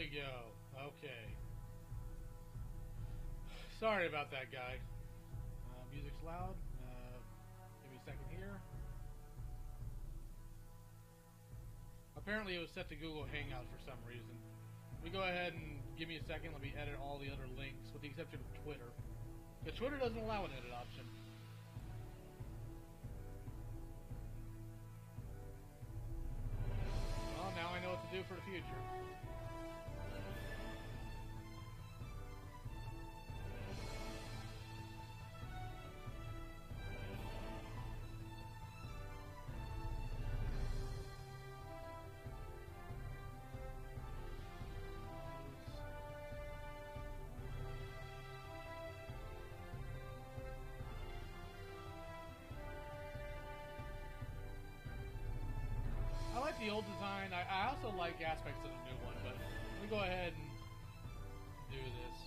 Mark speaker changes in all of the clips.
Speaker 1: we go. Okay. Sorry about that, guy. Music's loud. Give me a second here. Apparently it was set to Google Hangouts for some reason. We go ahead and give me a second. Let me edit all the other links, with the exception of Twitter. Because Twitter doesn't allow an edit option. Well, now I know what to do for the future. I like the old design. I also like aspects of the new one, but we go ahead and do this.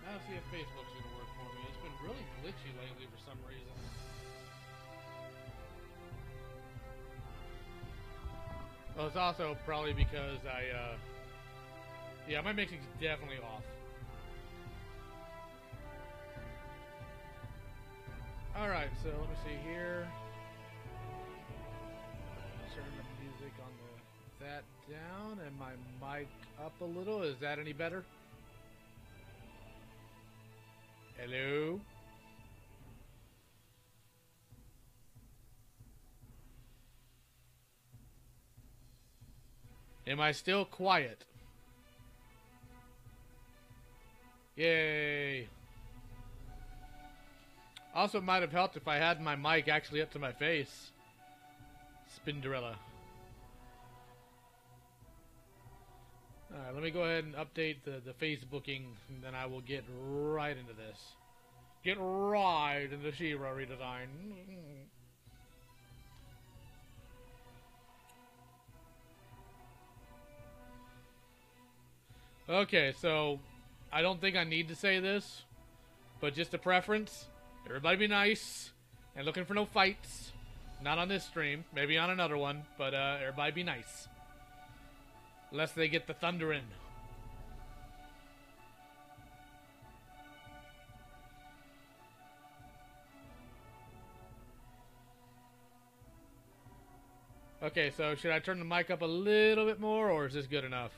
Speaker 1: Now see if Facebook's going to work for me. It's been really glitchy lately for some reason. Well, it's also probably because yeah, my mixing's definitely off. Alright, so let me see here. Turn the music on that down and my mic up a little. Is that any better? Hello? Am I still quiet? Yay! Also, it might have helped if I had my mic actually up to my face. Spinnerella. Alright, let me go ahead and update the Facebooking, and then I will get right into this. Get right into She-Ra redesign. Okay, so I don't think I need to say this, but just a preference. Everybody be nice, and looking for no fights. Not on this stream, maybe on another one, but everybody be nice. Lest they get the thunder in. Okay, so should I turn the mic up a little bit more, or is this good enough?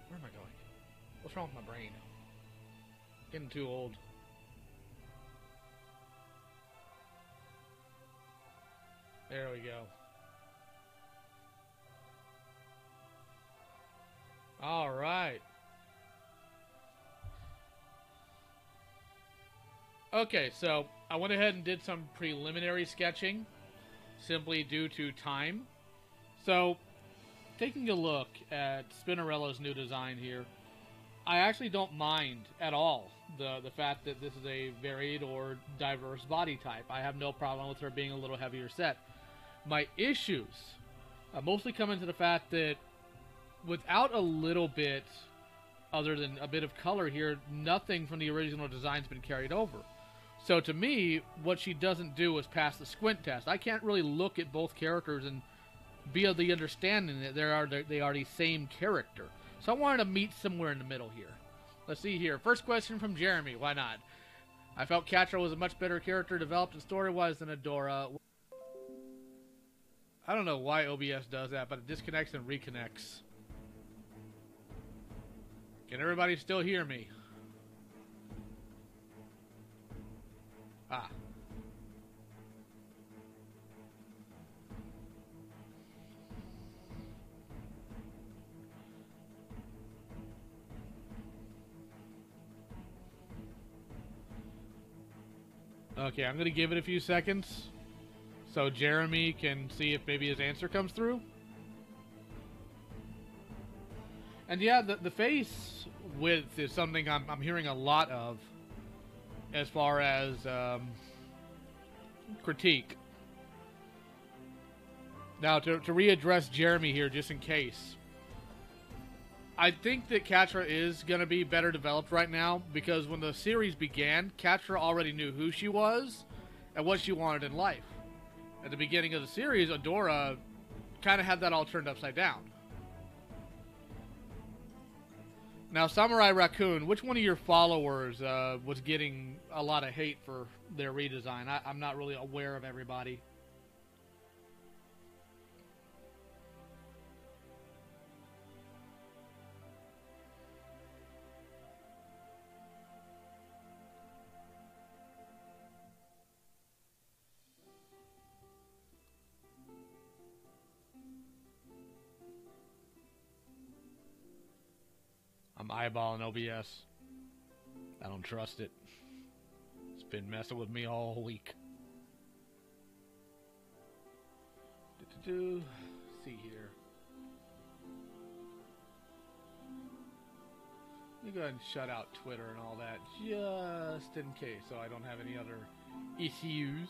Speaker 1: Where am I going? What's wrong with my brain? Getting too old. There we go. All right. Okay, so I went ahead and did some preliminary sketching, simply due to time. So, taking a look at Spinnerella's new design here, I actually don't mind at all the fact that this is a varied or diverse body type. I have no problem with her being a little heavier set. My issues mostly come into the fact that without a little bit, other than a bit of color here, nothing from the original design's been carried over. So to me, what she doesn't do is pass the squint test. I can't really look at both characters and be of the understanding that they are the same character. So I wanted to meet somewhere in the middle here. Let's see here. First question from Jeremy. Why not? I felt Catra was a much better character developed and story-wise than Adora. I don't know why OBS does that, but it disconnects and reconnects. Can everybody still hear me? Ah. Okay, I'm going to give it a few seconds so Jeremy can see if maybe his answer comes through. And yeah, the face width is something I'm hearing a lot of as far as critique. Now, to readdress Jeremy here, just in case, I think that Catra is going to be better developed right now, because when the series began, Catra already knew who she was and what she wanted in life. At the beginning of the series, Adora kind of had that all turned upside down. Now, Samurai Raccoon, which one of your followers was getting a lot of hate for their redesign? I'm not really aware of everybody. I'm eyeballing OBS. I don't trust it. It's been messing with me all week. See here. Let me go ahead and shut out Twitter and all that, just in case, so I don't have any other issues.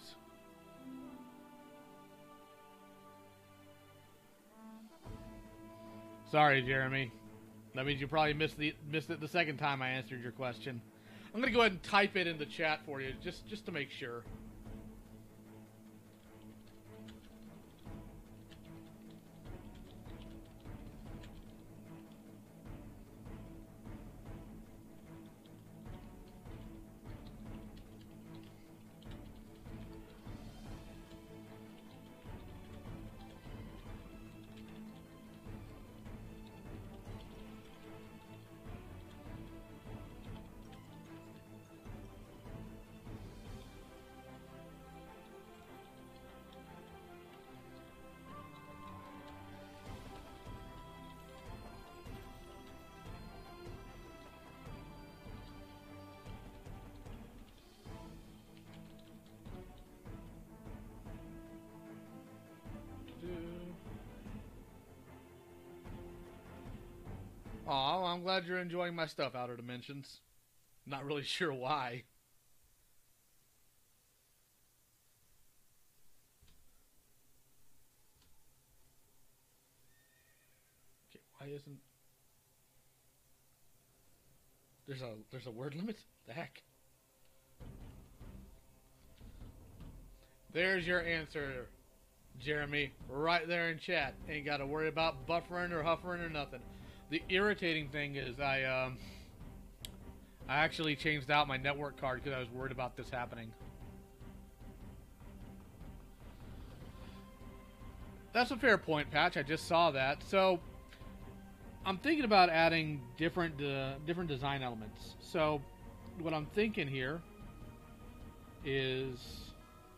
Speaker 1: Sorry, Jeremy. That means you probably missed it the second time I answered your question. I'm going to go ahead and type it in the chat for you, just to make sure. Aw, I'm glad you're enjoying my stuff, Outer Dimensions. Not really sure why. Okay, why isn't... There's a word limit? The heck? There's your answer, Jeremy. Right there in chat. Ain't got to worry about buffering or huffering or nothing. The irritating thing is I actually changed out my network card because I was worried about this happening. That's a fair point, Patch. I just saw that. So I'm thinking about adding different design elements. So what I'm thinking here is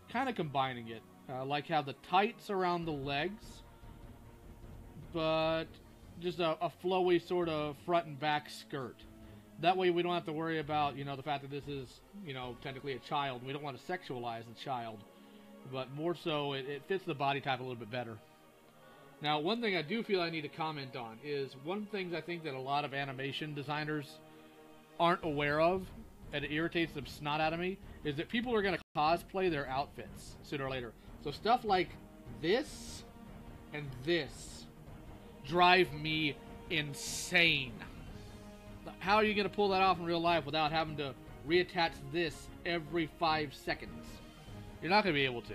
Speaker 1: kind of combining it. Like how the tights around the legs, but just a flowy sort of front and back skirt. That way we don't have to worry about, you know, the fact that this is, you know, technically a child. We don't want to sexualize the child, but more so it fits the body type a little bit better. Now, one thing I do feel I need to comment on is one thing I think that a lot of animation designers aren't aware of, and it irritates the snot out of me, is that people are going to cosplay their outfits sooner or later. So stuff like this and this drive me insane. How are you going to pull that off in real life without having to reattach this every 5 seconds? You're not going to be able to.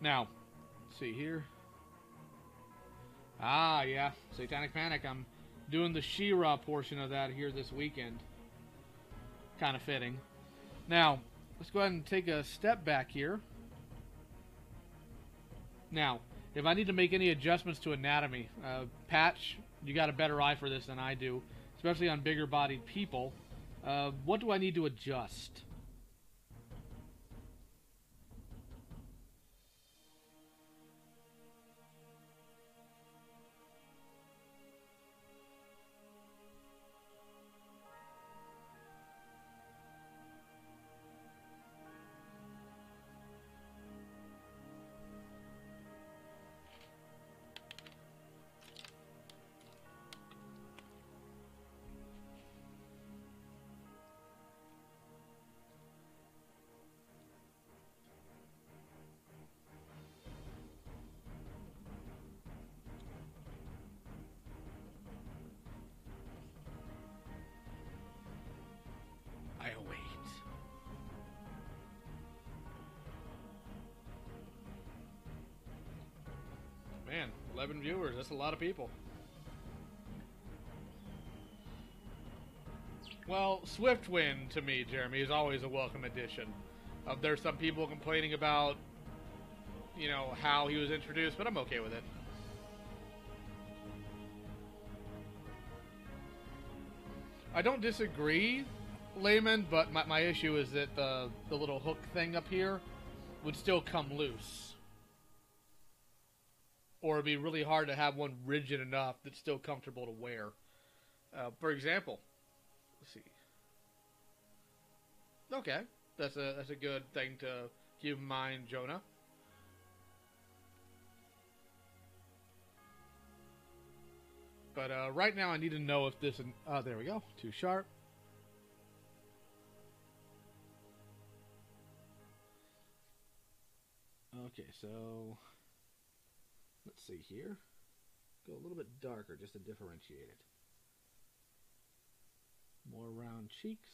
Speaker 1: Now, let's see here. Ah, yeah, Satanic Panic. I'm doing the She-Ra portion of that here this weekend. Kind of fitting. Now, let's go ahead and take a step back here. Now, if I need to make any adjustments to anatomy, Patch, you got a better eye for this than I do, especially on bigger-bodied people. What do I need to adjust? 11 viewers. That's a lot of people. Well, Swiftwind to me, Jeremy, is always a welcome addition. There's some people complaining about, you know, how he was introduced, but I'm okay with it. I don't disagree, Layman, but my issue is that the little hook thing up here would still come loose. Or it'd be really hard to have one rigid enough that's still comfortable to wear. For example, let's see. Okay, that's a good thing to keep in mind, Jonah. But right now I need to know if this... there we go. Too sharp. Okay, so... let's see here. Go a little bit darker just to differentiate it. More round cheeks.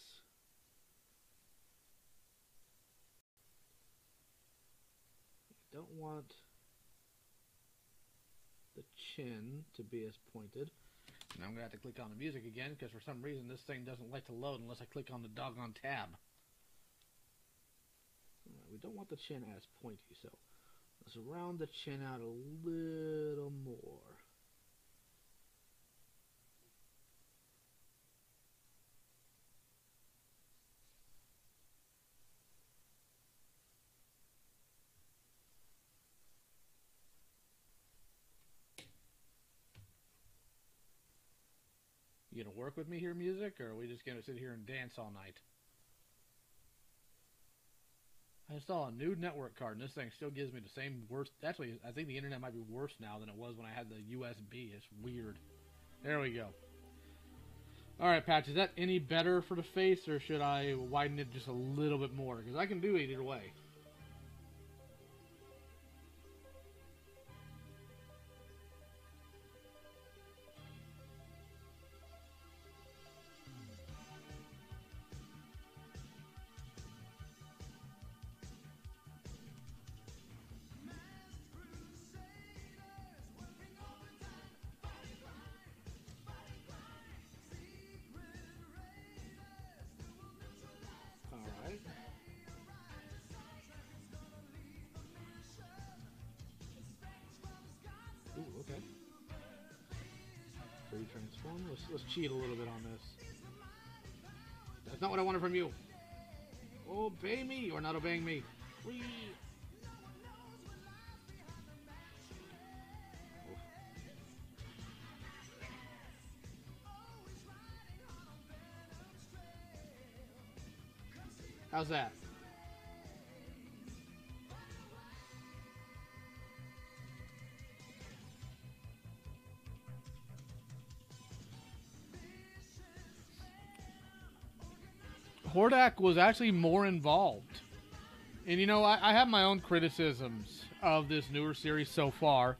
Speaker 1: Don't want the chin to be as pointed. Now I'm going to have to click on the music again because for some reason this thing doesn't like to load unless I click on the doggone tab. Alright, we don't want the chin as pointy, so let's round the chin out a little more. You gonna work with me here, music, or are we just gonna sit here and dance all night? I installed a new network card, and this thing still gives me the same worst... Actually, I think the internet might be worse now than it was when I had the USB. It's weird. There we go. Alright, Patch, is that any better for the face, or should I widen it just a little bit more? Because I can do it either way. Transform. Let's cheat a little bit on this. That's not what I wanted from you. Obey me or not obeying me. Whee! How's that? Hordak was actually more involved. And you know, I have my own criticisms of this newer series so far.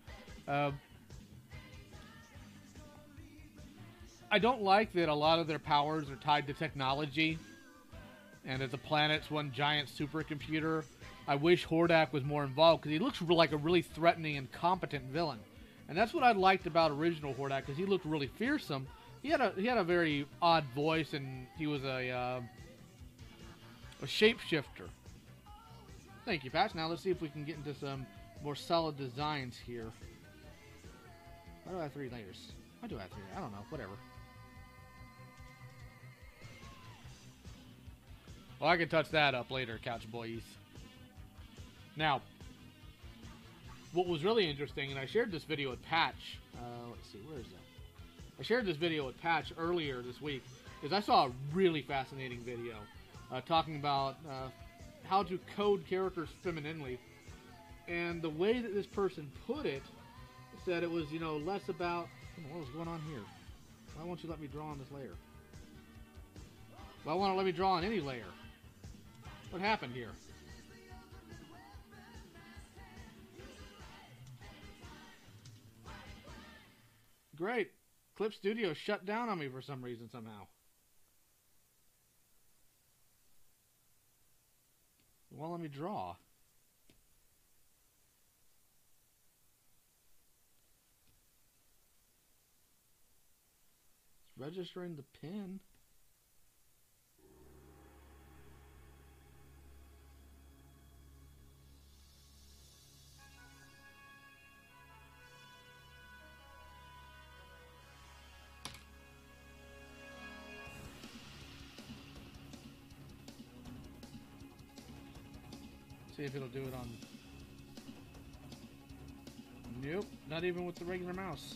Speaker 1: I don't like that a lot of their powers are tied to technology, and that the planet's one giant supercomputer. I wish Hordak was more involved, because he looks like a really threatening and competent villain. And that's what I liked about original Hordak, because he looked really fearsome. He had a very odd voice, and he was a shapeshifter. Thank you, Patch. Now let's see if we can get into some more solid designs here. Why do I have 3 layers? Why do I have 3? I don't know. Whatever. Well, I can touch that up later, Couch Boys. Now, what was really interesting, and I shared this video with Patch. Let's see, where is that? I shared this video with Patch earlier this week, because I saw a really fascinating video. Talking about how to code characters femininely, and the way that this person put it said it was, you know, less about what was going on here. Why won't you let me draw on this layer? Why won't it let me draw on any layer? What happened here? Great. Clip Studio shut down on me for some reason somehow. Well, let me draw. registering the pin. See if it'll do it on... Nope, not even with the regular mouse.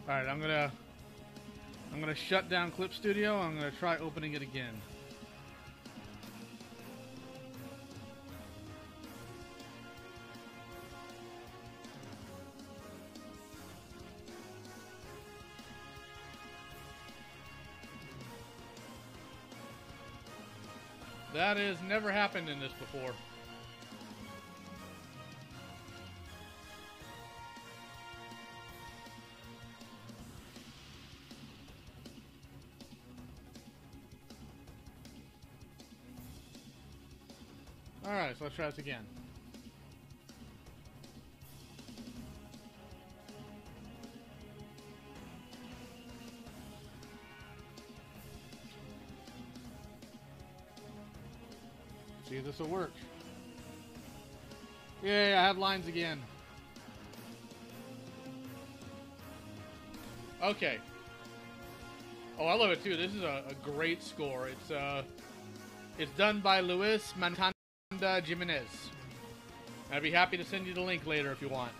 Speaker 1: Alright, I'm gonna shut down Clip Studio. I'm gonna try opening it again. That has never happened in this before. Alright, so let's try this again. See if this will work. Yay, I have lines again. Okay. Oh, I love it too. This is a great score. It's done by Luis Mantanda Jimenez. I'd be happy to send you the link later if you want.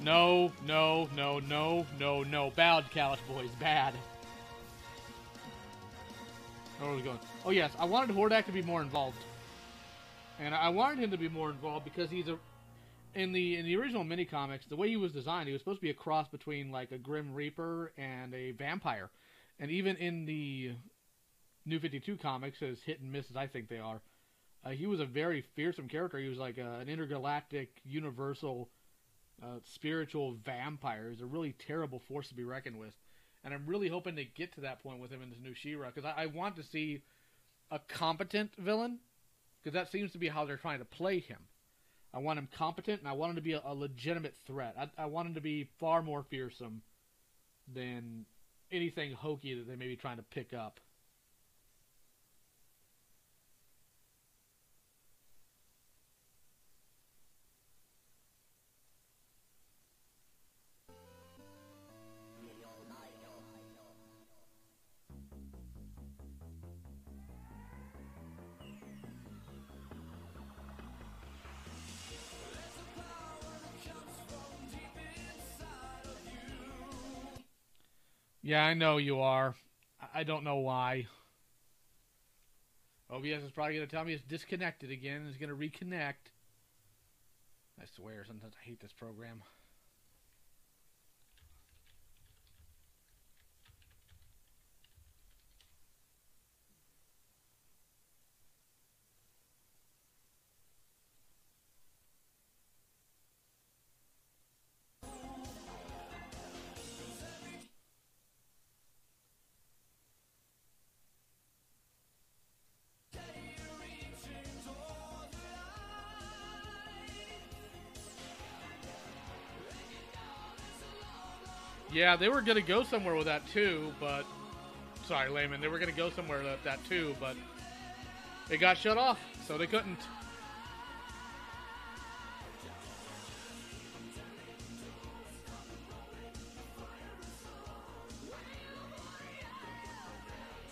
Speaker 1: No, no, no, no, no, no. Bad, Kalish boys. Bad. Where are we going? Oh yes, I wanted Hordak to be more involved, and I wanted him to be more involved because he's in the original mini comics. The way he was designed, he was supposed to be a cross between like a Grim Reaper and a vampire, and even in the New 52 comics, as hit and miss as I think they are, he was a very fearsome character. He was like an intergalactic, universal, spiritual vampire. He was a really terrible force to be reckoned with. And I'm really hoping to get to that point with him in this new She-Ra, because I want to see a competent villain, because that seems to be how they're trying to play him. I want him competent, and I want him to be a legitimate threat. I want him to be far more fearsome than anything hokey that they may be trying to pick up. Yeah, I know you are. I don't know why. OBS is probably going to tell me it's disconnected again. It's going to reconnect. I swear, sometimes I hate this program. Yeah, they were going to go somewhere with that too, but... Sorry, Layman. They were going to go somewhere with that too, but... It got shut off, so they couldn't.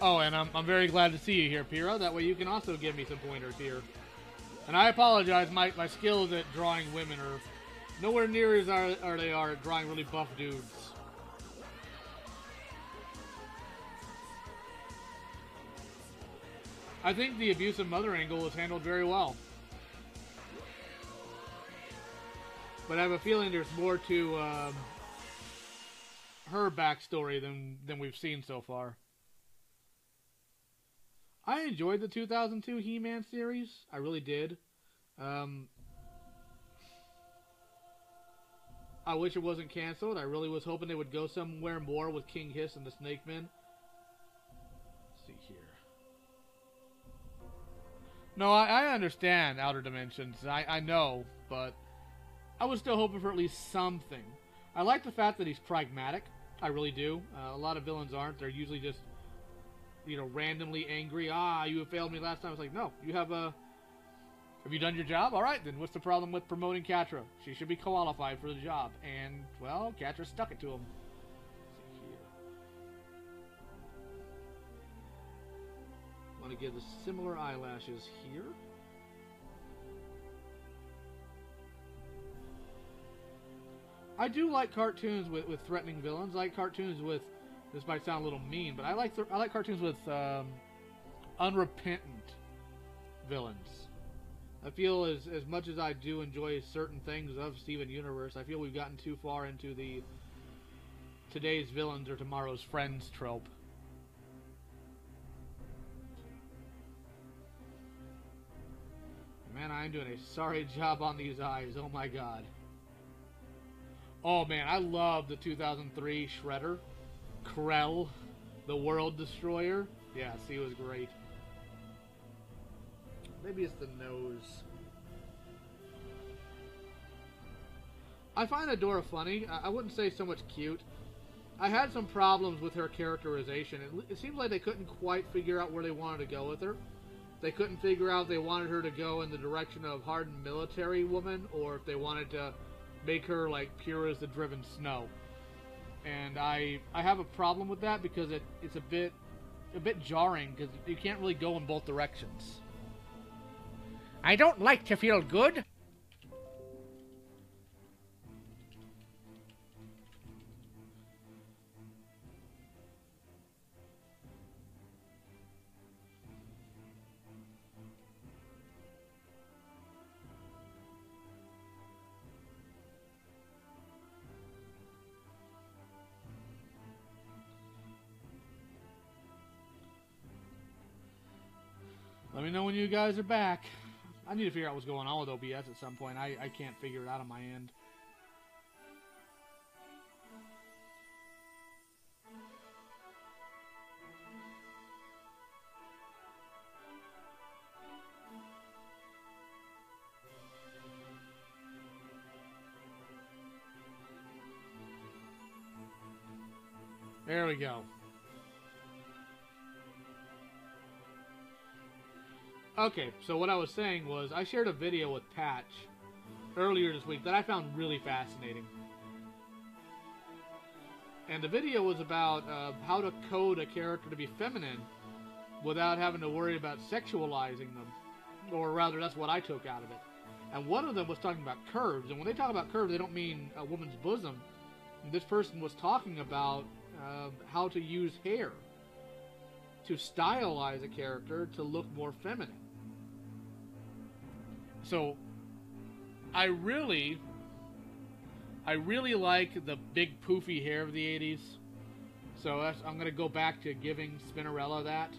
Speaker 1: Oh, and I'm very glad to see you here, Piro. That way you can also give me some pointers here. And I apologize, my skills at drawing women are nowhere near as they are at drawing really buff dudes. I think the abusive mother angle was handled very well. But I have a feeling there's more to her backstory than we've seen so far. I enjoyed the 2002 He-Man series. I really did. I wish it wasn't canceled. I really was hoping they would go somewhere more with King Hiss and the Snake Men. Let's see here. No, I understand Outer Dimensions. I know, but I was still hoping for at least something. I like the fact that he's pragmatic. I really do. A lot of villains aren't. They're usually just, you know, randomly angry. Ah, you failed me last time. It's like, no, you have a... Have you done your job? All right, then what's the problem with promoting Catra? She should be qualified for the job. And, well, Catra stuck it to him. Let's see here. Want to give the similar eyelashes here. I do like cartoons with threatening villains. I like cartoons with... This might sound a little mean, but I like cartoons with unrepentant villains. I feel as much as I do enjoy certain things of Steven Universe, I feel we've gotten too far into the today's villains are tomorrow's friends trope. Man, I am doing a sorry job on these eyes. Oh my god. Oh man, I love the 2003 Shredder. Krell, the World Destroyer. Yeah, he was great. Maybe it's the nose. I find Adora funny. I wouldn't say so much cute. I had some problems with her characterization. It seems like they couldn't quite figure out where they wanted to go with her. They couldn't figure out if they wanted her to go in the direction of hardened military woman or if they wanted to make her like pure as the driven snow. And I have a problem with that because it's a bit jarring because you can't really go in both directions. I don't like to feel good. Let me know when you guys are back. I need to figure out what's going on with OBS at some point. I can't figure it out on my end. There we go. Okay, so what I was saying was I shared a video with Patch earlier this week that I found really fascinating. And the video was about how to code a character to be feminine without having to worry about sexualizing them. Or rather, that's what I took out of it. And one of them was talking about curves. And when they talk about curves, they don't mean a woman's bosom. And this person was talking about how to use hair to stylize a character to look more feminine. So, I really like the big poofy hair of the 80s. So I'm going to go back to giving Spinnerella that.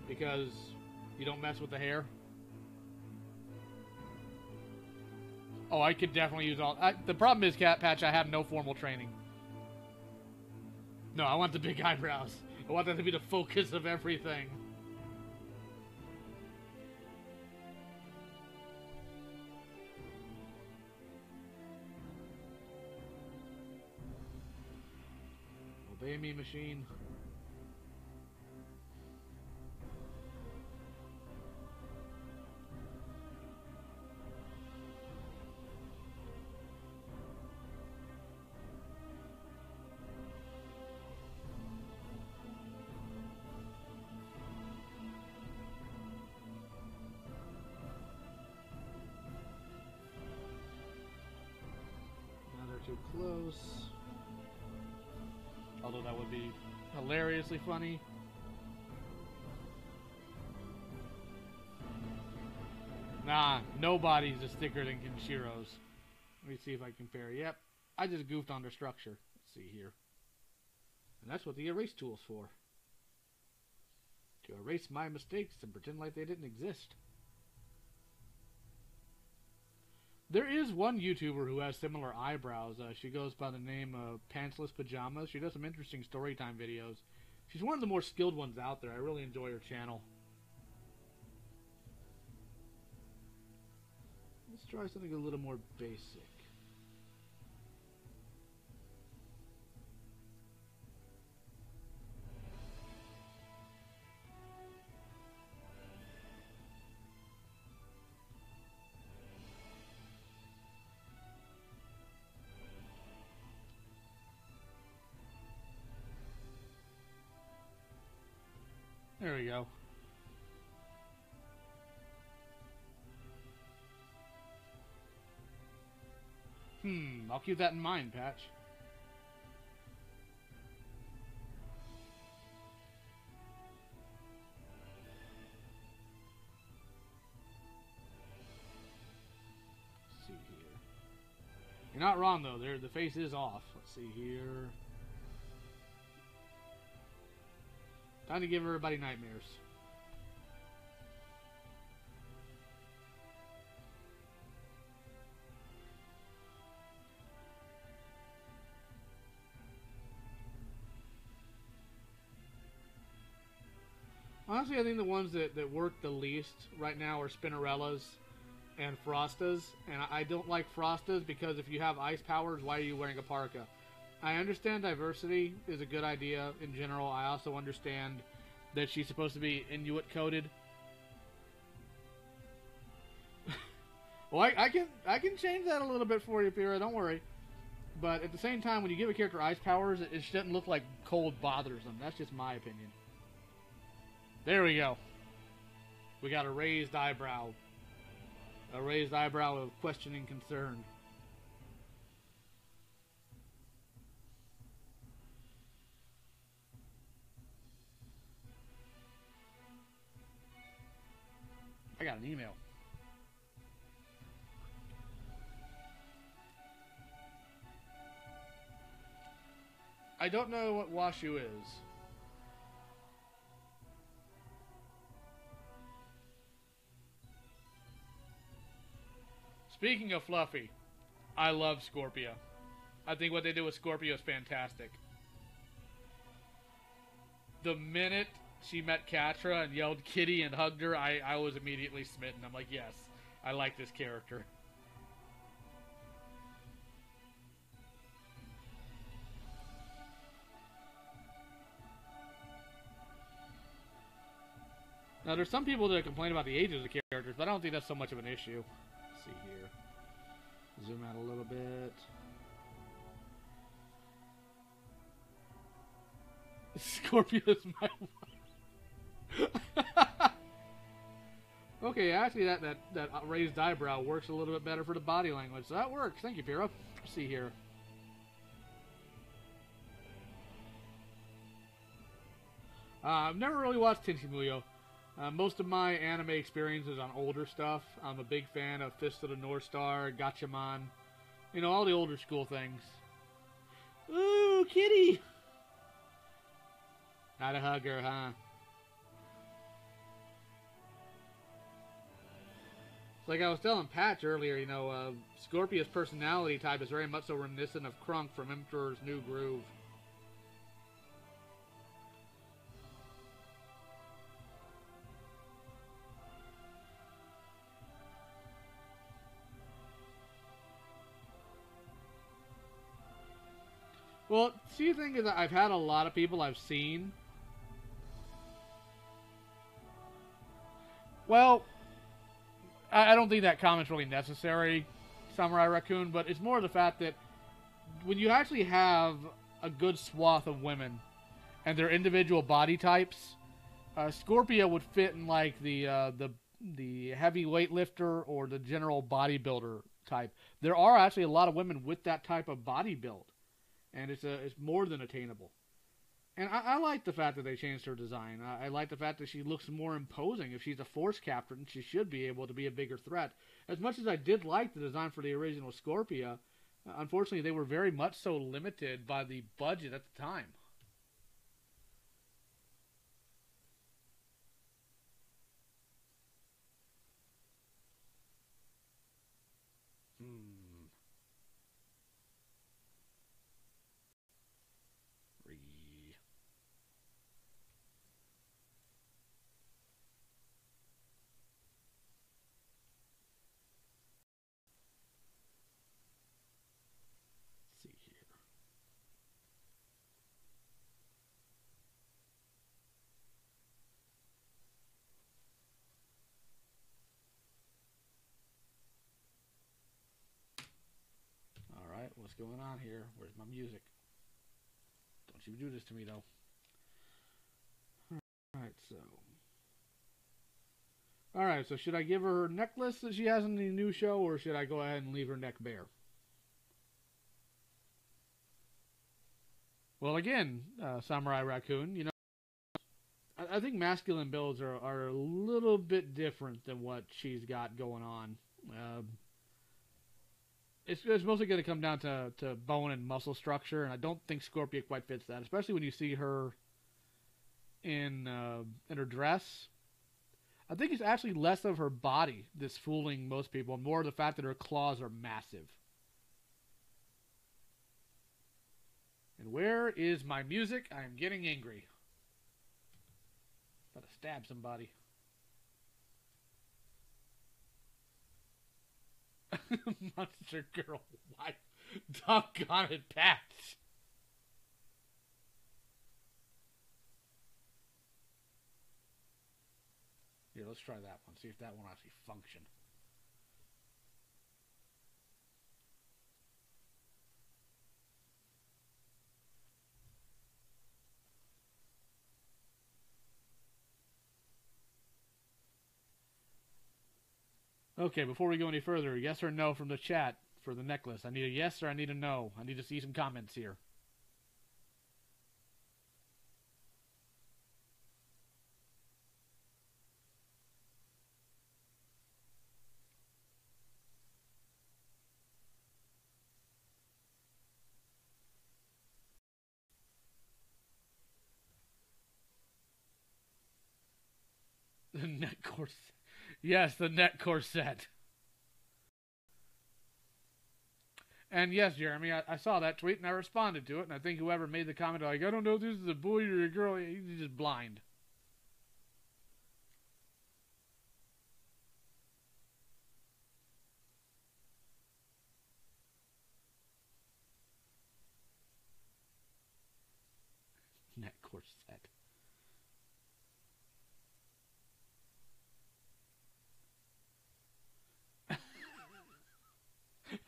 Speaker 1: Because you don't mess with the hair. Oh, I could definitely use all... the problem is, Cat Patch, I have no formal training. No, I want the big eyebrows. I want that to be the focus of everything. Obey me, machine. Too close. Although that would be hilariously funny. Nah, nobody's a thicker than Kenshiro's. Let me see if I can compare. Yep, I just goofed on their structure. Let's see here. And that's what the erase tool's for. To erase my mistakes and pretend like they didn't exist. There is one YouTuber who has similar eyebrows. She goes by the name of Pantsless Pajamas. She does some interesting storytime videos. She's one of the more skilled ones out there. I really enjoy her channel. Let's try something a little more basic. There we go. I'll keep that in mind, Patch. Let's see here. You're not wrong, though. The face is off. Let's see here. Time to give everybody nightmares. Honestly, I think the ones that work the least right now are Spinnerellas and Frostas. And I don't like Frostas because if you have ice powers, why are you wearing a parka? I understand diversity is a good idea in general. I also understand that she's supposed to be Inuit coded. Well, I can change that a little bit for you, Pyrrha. Don't worry. But at the same time, when you give a character ice powers, it shouldn't look like cold bothers them. That's just my opinion. There we go. We got a raised eyebrow. A raised eyebrow of questioning concern. I got an email. I don't know what Washu is. Speaking of Fluffy, I love Scorpia. I think what they did with Scorpia is fantastic. The minute she met Catra and yelled kitty and hugged her, I was immediately smitten. I'm like, yes, I like this character. Now, there's some people that complain about the ages of the characters, but I don't think that's so much of an issue. Let's see here. Zoom out a little bit. Scorpius, my wife. Okay, actually, that raised eyebrow works a little bit better for the body language, so that works. Thank you, Pyrrha. Let's see here. I've never really watched Tenchi Muyo. Most of my anime experience is on older stuff. I'm a big fan of Fist of the North Star, Gatchaman, you know, all the older school things. Ooh, kitty! How to hug her, huh? Like I was telling Patch earlier, you know, Scorpia's personality type is very much so reminiscent of Krunk from Emperor's New Groove. Well, see, the thing is that I've had a lot of people I've seen. Well, I don't think that comment's really necessary, Samurai Raccoon, but it's more the fact that when you actually have a good swath of women and their individual body types, Scorpia would fit in like the heavy weightlifter or the general bodybuilder type. There are actually a lot of women with that type of body build. And it's more than attainable. And I like the fact that they changed her design. I like the fact that she looks more imposing. If she's a force captain, she should be able to be a bigger threat. As much as I did like the design for the original Scorpia, unfortunately they were very much so limited by the budget at the time. what's going on here. Where's my music? Don't you do this to me, though. Alright, so... Alright, so should I give her necklace that she has in the new show, or should I go ahead and leave her neck bare? Well, again, Samurai Raccoon, you know, I think masculine builds are a little bit different than what she's got going on. It's mostly going to come down to bone and muscle structure, and I don't think Scorpia quite fits that, especially when you see her in her dress. I think it's actually less of her body that's fooling most people, and more the fact that her claws are massive. And where is my music? I am getting angry. Gotta stab somebody. Monster Girl wife. Doggone it, Pat. Here, let's try that one. See if that one actually functions. Okay, before we go any further, yes or no from the chat for the necklace. I need a yes or I need a no. I need to see some comments here. The neck corset. Yes, the neck corset. And yes, Jeremy, I saw that tweet and I responded to it, and I think whoever made the comment like, I don't know if this is a boy or a girl, he's just blind. Neck corset.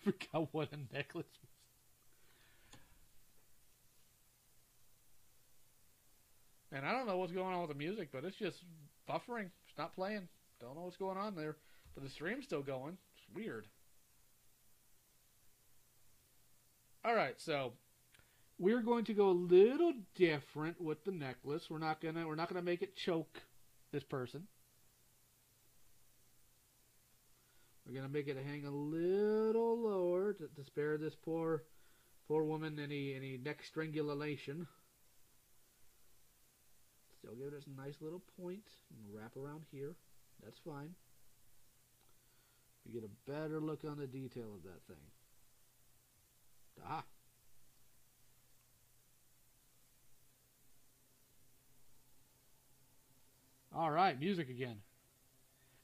Speaker 1: Forgot what a necklace was. And I don't know what's going on with the music, but it's just buffering. It's not playing. Don't know what's going on there. But the stream's still going. It's weird. Alright, so we're going to go a little different with the necklace. We're not gonna make it choke this person. We're going to make it hang a little lower to spare this poor woman any neck strangulation. Still give it a nice little point and wrap around here. That's fine. You get a better look on the detail of that thing. Ah. All right, music again.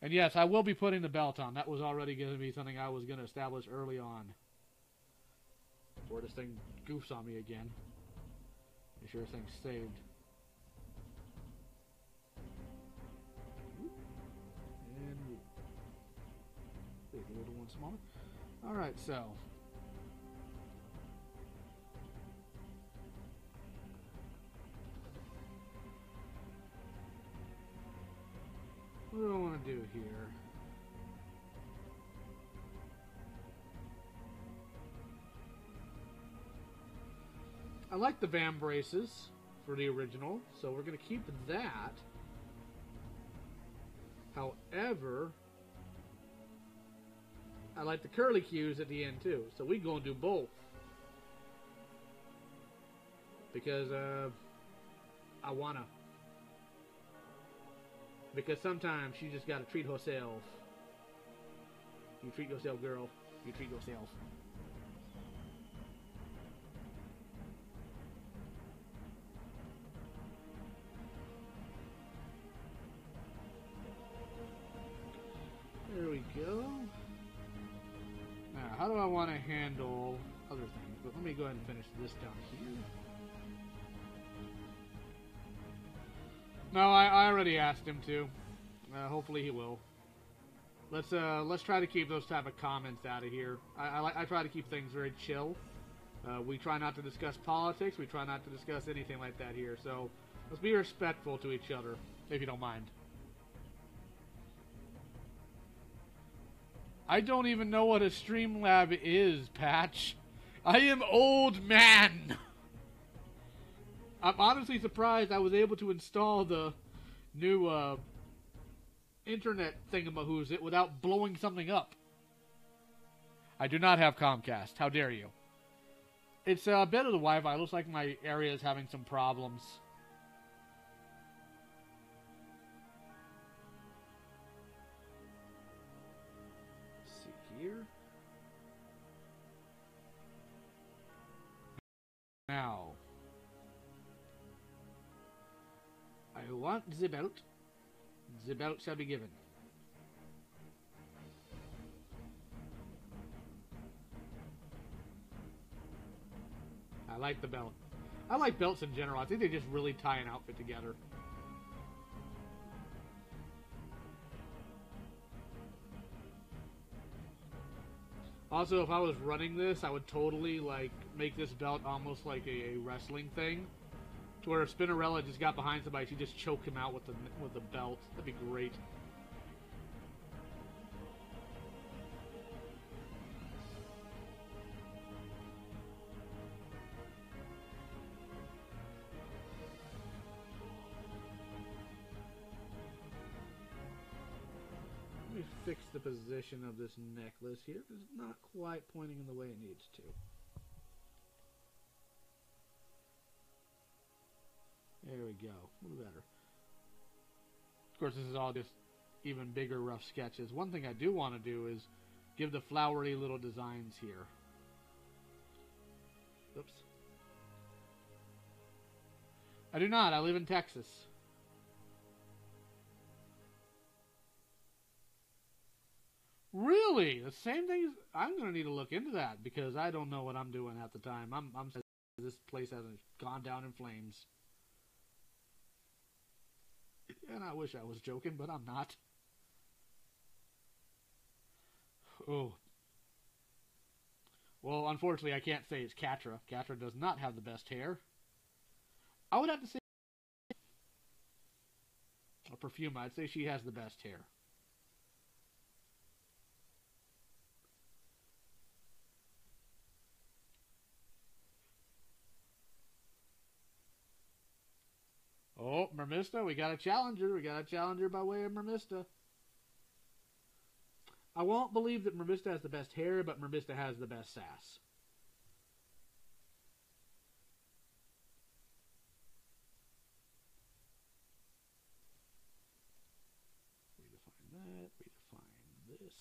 Speaker 1: And yes, I will be putting the belt on. That was already going to be something I was going to establish early on. Before this thing goofs on me again. Make sure this thing's saved. And make the little one smaller. Alright, so. What do I want to do here? I like the VAM braces for the original, so we're going to keep that. However, I like the curly cues at the end too, so we're going to do both. Because I want to. Because sometimes you just gotta treat herself. You treat yourself, girl. You treat yourself. There we go. Now, how do I want to handle other things? But let me go ahead and finish this down here. No, I already asked him to. Hopefully he will. Let's try to keep those type of comments out of here. I try to keep things very chill. We try not to discuss politics. We try not to discuss anything like that here. So let's be respectful to each other, if you don't mind. I don't even know what a Streamlab is, Patch. I am old man. I'm honestly surprised I was able to install the new internet thingamahoo's without blowing something up. I do not have Comcast. How dare you? It's a bit of the Wi-Fi. It looks like my area is having some problems. Let's see here. Now, I want the belt. The belt shall be given. I like the belt. I like belts in general. I think they just really tie an outfit together. Also, if I was running this, I would totally like make this belt almost like a wrestling thing, to where if Spinnerella just got behind somebody, she'd just choke him out with the belt. That'd be great. Let me fix the position of this necklace here, because it's not quite pointing in the way it needs to. There we go. A little better. Of course, this is all just even bigger rough sketches. One thing I do want to do is give the flowery little designs here. Oops. I do not. I live in Texas. Really? The same thing? I'm going to need to look into that, because I don't know what I'm doing at the time. This place hasn't gone down in flames. And I wish I was joking, but I'm not. Oh. Well, unfortunately, I can't say it's Catra. Catra does not have the best hair. I would have to say... or Perfuma. I'd say she has the best hair. Oh, Mermista, we got a challenger. We got a challenger by way of Mermista. I won't believe that Mermista has the best hair, but Mermista has the best sass. Redefine that. Redefine this.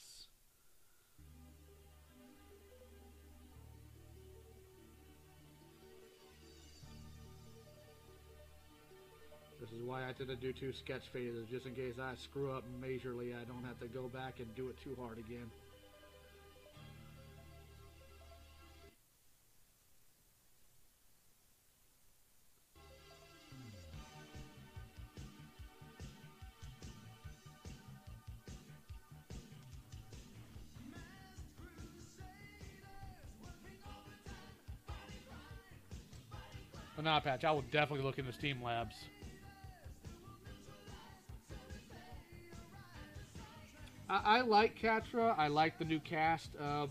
Speaker 1: This is why I tend to do 2 sketch phases, just in case I screw up majorly. I don't have to go back and do it too hard again. But nah, Patch, I will definitely look into Steam Labs. I like Catra. I like the new cast. I'm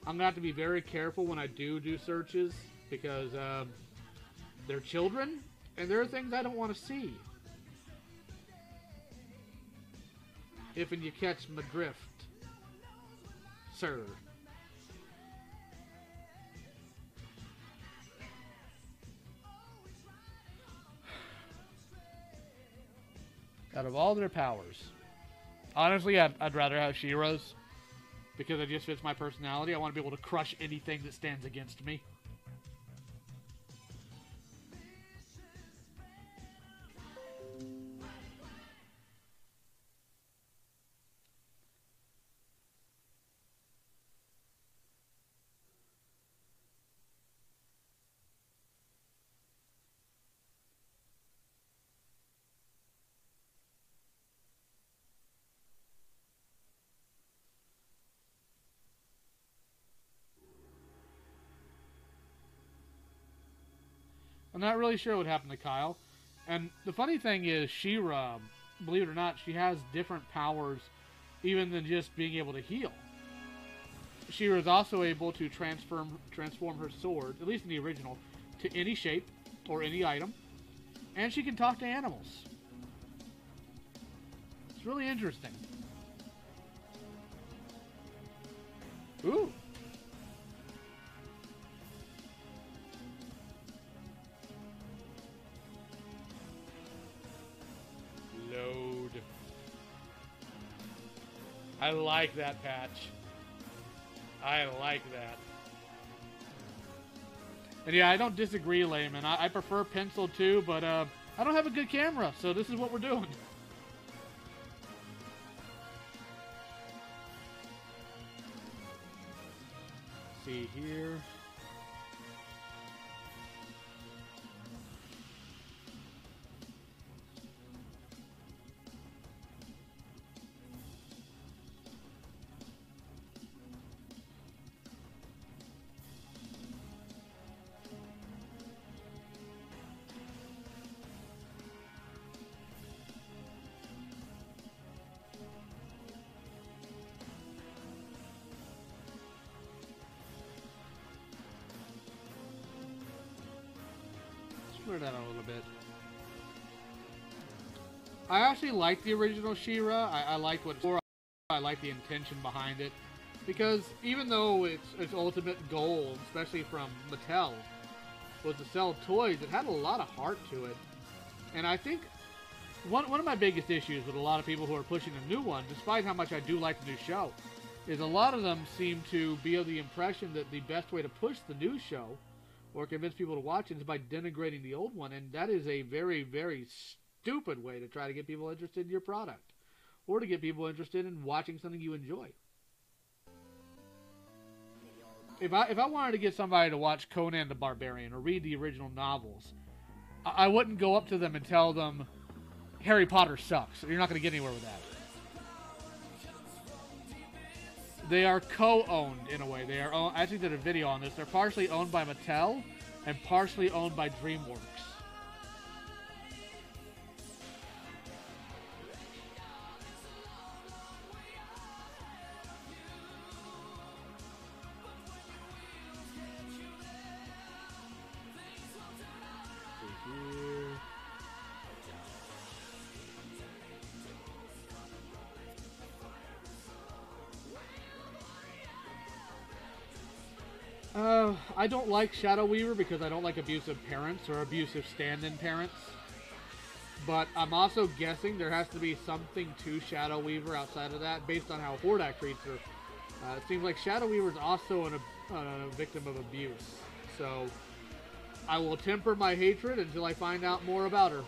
Speaker 1: going to have to be very careful when I do searches, because they're children, and there are things I don't want to see. If and you catch my drift, sir. Out of all their powers, honestly, I'd rather have Shiro's, because it just fits my personality. I want to be able to crush anything that stands against me. I'm not really sure what happened to Kyle. And the funny thing is, She-Ra, believe it or not, she has different powers even than just being able to heal. She-Ra is also able to transform her sword, at least in the original, to any shape or any item. And she can talk to animals. It's really interesting. Ooh. Load. I like that patch. I like that. And yeah, I don't disagree, Layman. I prefer pencil too, but I don't have a good camera, so this is what we're doing. See here. Clear that out a little bit. I actually like the original She-Ra. I liked what I like the intention behind it, because even though its ultimate goal, especially from Mattel, was to sell toys, it had a lot of heart to it. And I think one of my biggest issues with a lot of people who are pushing a new one, despite how much I do like the new show, is a lot of them seem to be of the impression that the best way to push the new show or convince people to watch it is by denigrating the old one, and that is a very, very stupid way to try to get people interested in your product, or to get people interested in watching something you enjoy. If I wanted to get somebody to watch Conan the Barbarian or read the original novels, I wouldn't go up to them and tell them Harry Potter sucks. You're not going to get anywhere with that. They are co-owned in a way. They are owned, I actually did a video on this. They're partially owned by Mattel and partially owned by DreamWorks. I don't like Shadow Weaver because I don't like abusive parents or abusive stand-in parents. But I'm also guessing there has to be something to Shadow Weaver outside of that, based on how Hordak treats her. It seems like Shadow Weaver is also a victim of abuse. So I will temper my hatred until I find out more about her.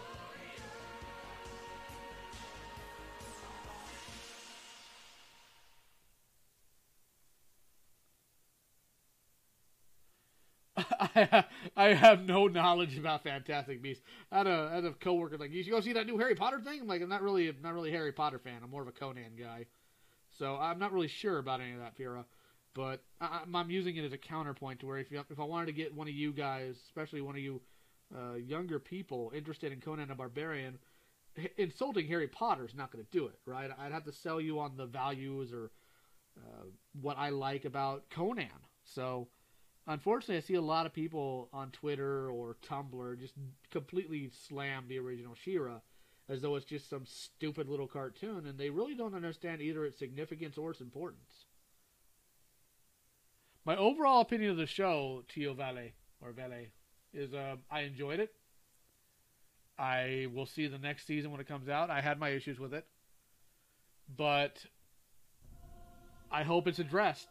Speaker 1: I have no knowledge about Fantastic Beasts. I had a coworker like, you should go see that new Harry Potter thing. I'm like, I'm not really a Harry Potter fan. I'm more of a Conan guy, so I'm not really sure about any of that, Fira. But I'm using it as a counterpoint to where if I wanted to get one of you guys, especially one of you younger people interested in Conan the Barbarian, insulting Harry Potter is not going to do it, right? I'd have to sell you on the values or what I like about Conan. So unfortunately, I see a lot of people on Twitter or Tumblr just completely slam the original She-Ra as though it's just some stupid little cartoon, and they really don't understand either its significance or its importance. My overall opinion of the show, Tio Vale, or Vele, is I enjoyed it. I will see the next season when it comes out. I had my issues with it, but I hope it's addressed.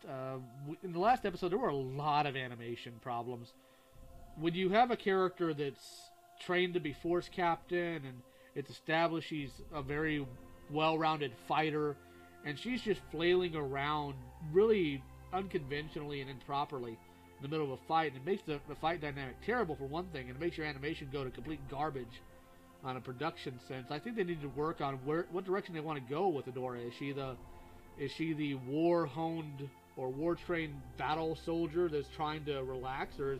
Speaker 1: In the last episode, there were a lot of animation problems. When you have a character that's trained to be force captain, and it's established she's a very well-rounded fighter, and she's just flailing around really unconventionally and improperly in the middle of a fight, and it makes the fight dynamic terrible for one thing, and it makes your animation go to complete garbage on a production sense. I think they need to work on what direction they want to go with Adora. Is she the war-honed or war-trained battle soldier that's trying to relax, or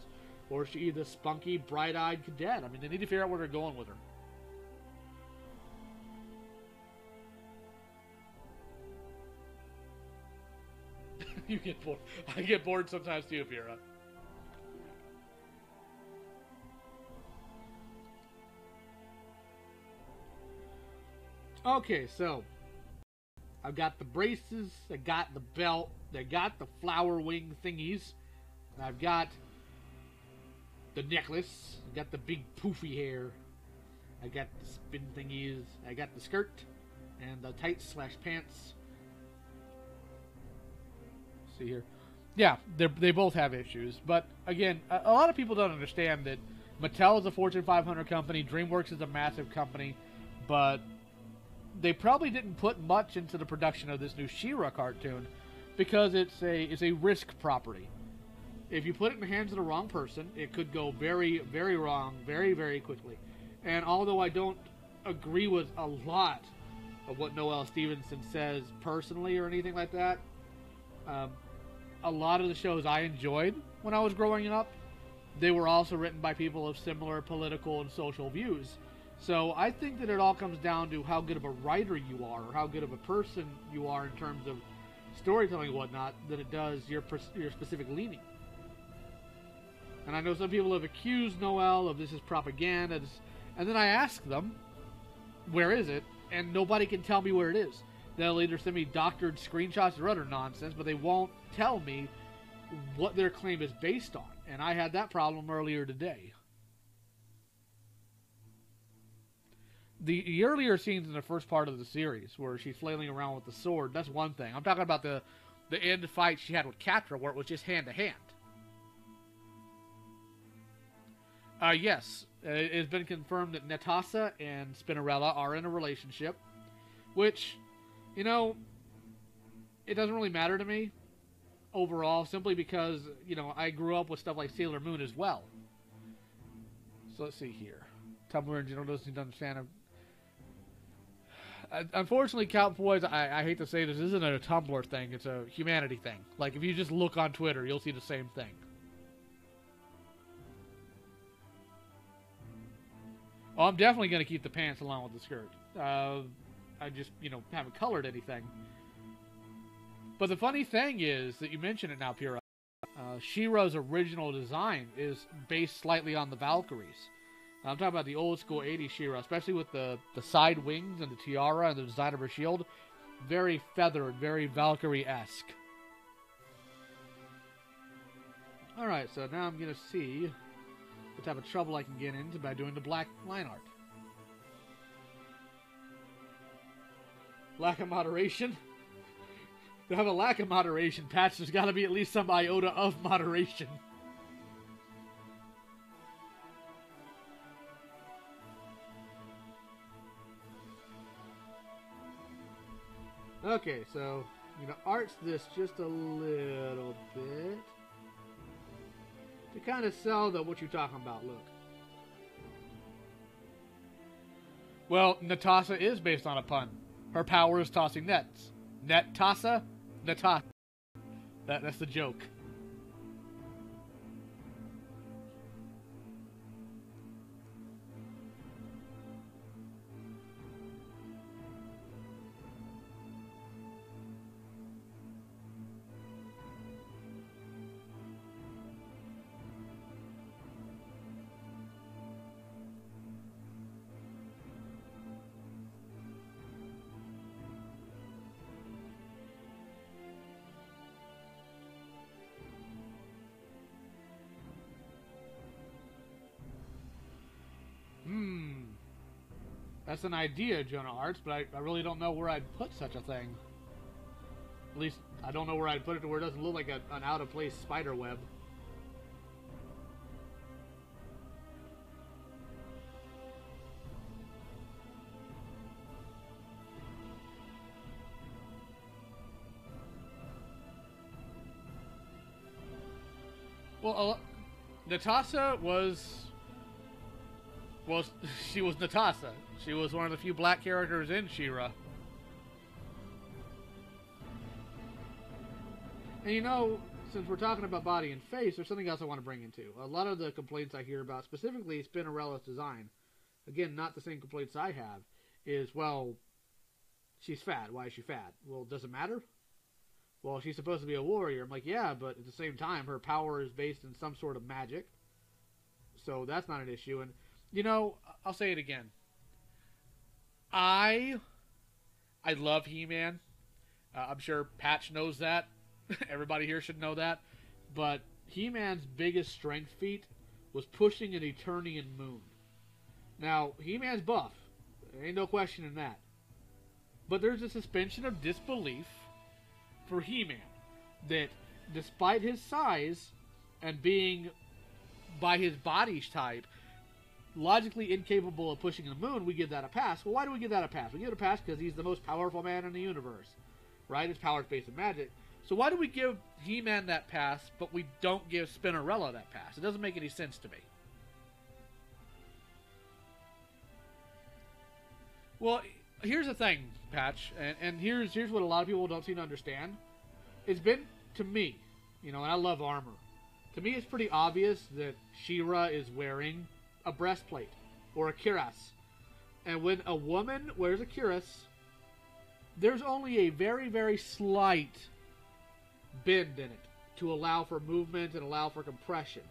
Speaker 1: or is she the spunky, bright-eyed cadet? I mean, they need to figure out where they're going with her. You get bored. I get bored sometimes too, Pira. Okay, so I've got the braces, I got the belt, I got the flower wing thingies, and I've got the necklace, I got the big poofy hair, I got the spin thingies, I got the skirt, and the tights / pants. See here. Yeah, they both have issues, but again, a lot of people don't understand that Mattel is a Fortune 500 company, DreamWorks is a massive company, but they probably didn't put much into the production of this new She-Ra cartoon because it's a risk property. If you put it in the hands of the wrong person, it could go very, very wrong very, very quickly. And although I don't agree with a lot of what Noelle Stevenson says personally or anything like that, a lot of the shows I enjoyed when I was growing up, they were also written by people of similar political and social views. So I think that it all comes down to how good of a writer you are, or how good of a person you are in terms of storytelling and whatnot, than it does your specific leaning. And I know some people have accused Noelle of this is propaganda, and then I ask them, where is it? And nobody can tell me where it is. They'll either send me doctored screenshots or other nonsense, but they won't tell me what their claim is based on. And I had that problem earlier today. The earlier scenes in the first part of the series, where she's flailing around with the sword, that's one thing. I'm talking about the end fight she had with Catra, where it was just hand-to-hand. Yes, it has been confirmed that Natasha and Spinnerella are in a relationship, which, you know, it doesn't really matter to me overall, simply because, you know, I grew up with stuff like Sailor Moon as well. So let's see here. Tumblr in general doesn't understand. Unfortunately, Cowboys, I hate to say this isn't a Tumblr thing, it's a humanity thing. Like, if you just look on Twitter, you'll see the same thing. Oh, I'm definitely going to keep the pants along with the skirt. I just, you know, haven't colored anything. But the funny thing is that you mention it now, Pira. She-Ra's original design is based slightly on the Valkyries. I'm talking about the old school 80s She-Ra, especially with the side wings and the tiara and the design of her shield. Very feathered, very Valkyrie-esque. Alright, so now I'm going to see what type of trouble I can get into by doing the black line art. Lack of moderation? To have a lack of moderation, Patch, there's got to be at least some iota of moderation. Okay, so I'm going to arch this just a little bit to kind of sell what you're talking about, look. Well, Natasha is based on a pun. Her power is tossing nets. Net-tassa? Natasha. That's the joke. That's an idea, Jonah Arts, but I really don't know where I'd put such a thing. At least, I don't know where I'd put it to where it doesn't look like an out-of-place spider web. Well, Natasha she was Natasha. She was one of the few black characters in She-Ra. And you know, since we're talking about body and face, there's something else I want to bring into. A lot of the complaints I hear about, specifically Spinnerella's design, again, not the same complaints I have, is, well, she's fat. Why is she fat? Well, does it matter? Well, she's supposed to be a warrior. I'm like, yeah, but at the same time, her power is based in some sort of magic. So that's not an issue. And, you know, I'll say it again. I love He-Man. I'm sure Patch knows that. Everybody here should know that. But He-Man's biggest strength feat was pushing an Eternian moon. Now, He-Man's buff. There ain't no question in that. But there's a suspension of disbelief for He-Man that despite his size and being, by his body type, logically incapable of pushing the moon, we give that a pass. Well, why do we give that a pass? We give it a pass because he's the most powerful man in the universe. Right? His power is based in magic. So why do we give He-Man that pass, but we don't give Spinnerella that pass? It doesn't make any sense to me. Well, here's the thing, Patch, and here's what a lot of people don't seem to understand. It's been, to me, you know, and I love armor. To me, it's pretty obvious that She-Ra is wearing a breastplate or a cuirass. And when a woman wears a cuirass, there's only a very, very slight bend in it to allow for movement and allow for compression.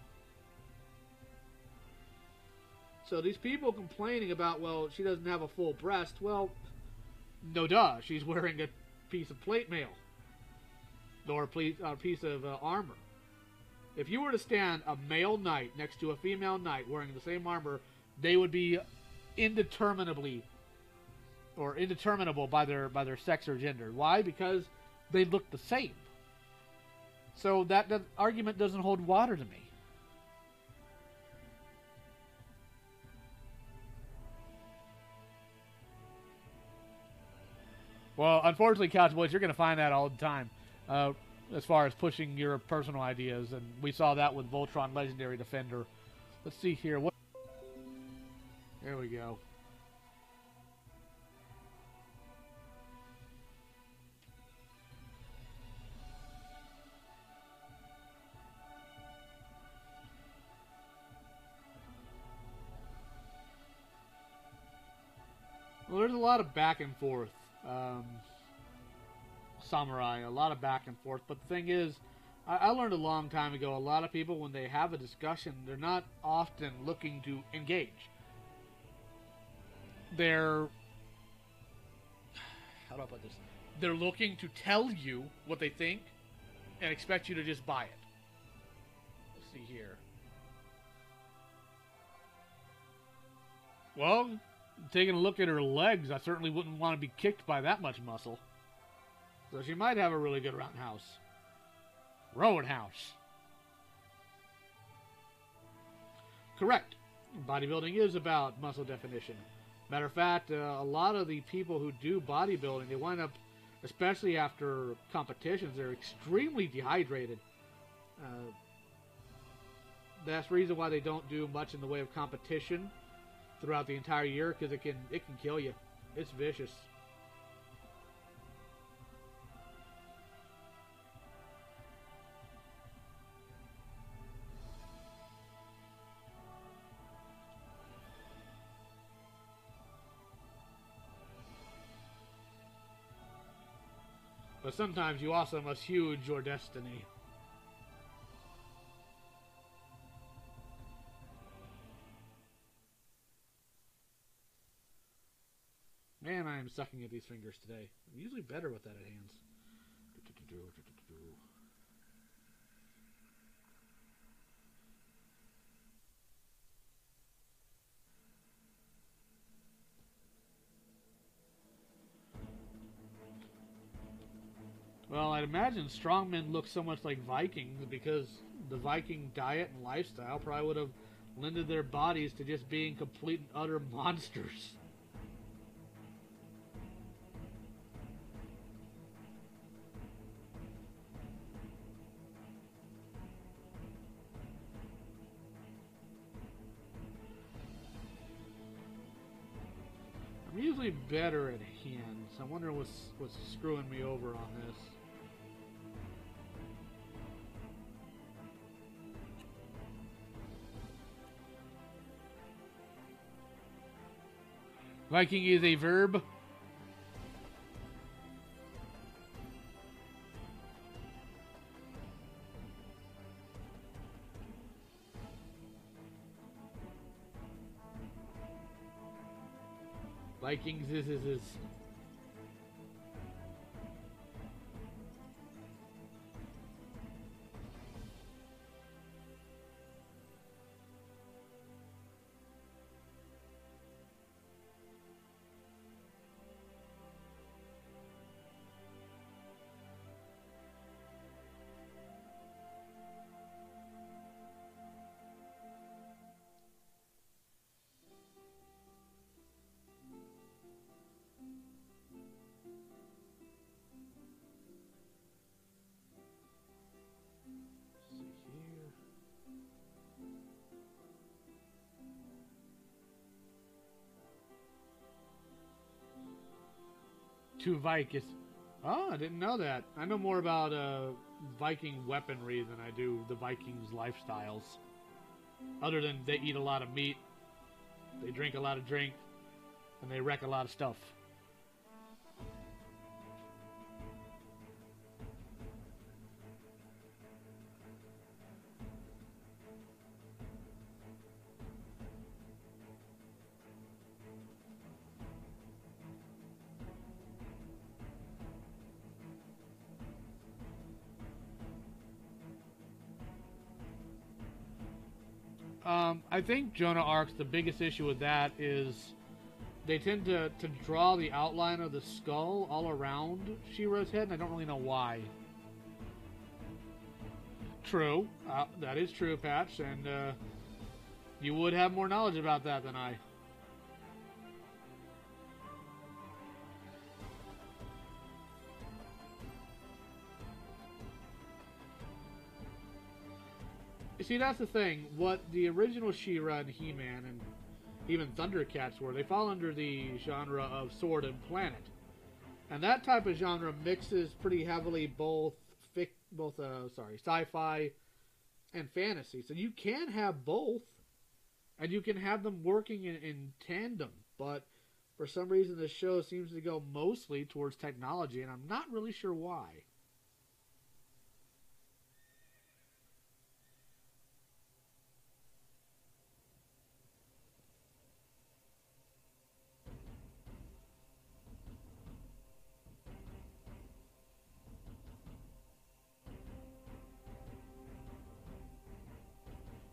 Speaker 1: So these people complaining about, well, she doesn't have a full breast, well, no duh, she's wearing a piece of plate mail or a piece of armor. If you were to stand a male knight next to a female knight wearing the same armor, they would be indeterminable by their sex or gender. Why? Because they look the same. So that argument doesn't hold water to me. Well, unfortunately, Couch Boys, you're going to find that all the time. As far as pushing your personal ideas, and we saw that with Voltron Legendary Defender. Let's see here. There we go. Well, there's a lot of back and forth. Samurai, a lot of back and forth. But the thing is, I learned a long time ago, a lot of people, when they have a discussion, they're not often looking to engage. How do I put this? They're looking to tell you what they think and expect you to just buy it. Let's see here. Well, taking a look at her legs, I certainly wouldn't want to be kicked by that much muscle. So she might have a really good roundhouse. Roundhouse. Correct. Bodybuilding is about muscle definition. Matter of fact, a lot of the people who do bodybuilding, they wind up, especially after competitions, they're extremely dehydrated. That's the reason why they don't do much in the way of competition throughout the entire year, because it can kill you. It's vicious. But sometimes you also must huge your destiny. Man, I am sucking at these fingers today. I'm usually better with that at hands. Well, I'd imagine strongmen look so much like Vikings because the Viking diet and lifestyle probably would have lended their bodies to just being complete and utter monsters. I'm usually better at hands. I wonder what's screwing me over on this. Viking is a verb. Vikings is. To Vikings. Oh, I didn't know that. I know more about Viking weaponry than I do the Vikings' lifestyles. Other than they eat a lot of meat, they drink a lot of drink, and they wreck a lot of stuff. I think Jonah Arcs, the biggest issue with that is they tend to draw the outline of the skull all around She-Ra's head, and I don't really know why. True. That is true, Patch, and you would have more knowledge about that than I. See, that's the thing. What the original She-Ra and He-Man and even Thundercats were, they fall under the genre of Sword and Planet. And that type of genre mixes pretty heavily both sci-fi and fantasy. So you can have both, and you can have them working in tandem. But for some reason, the show seems to go mostly towards technology, and I'm not really sure why.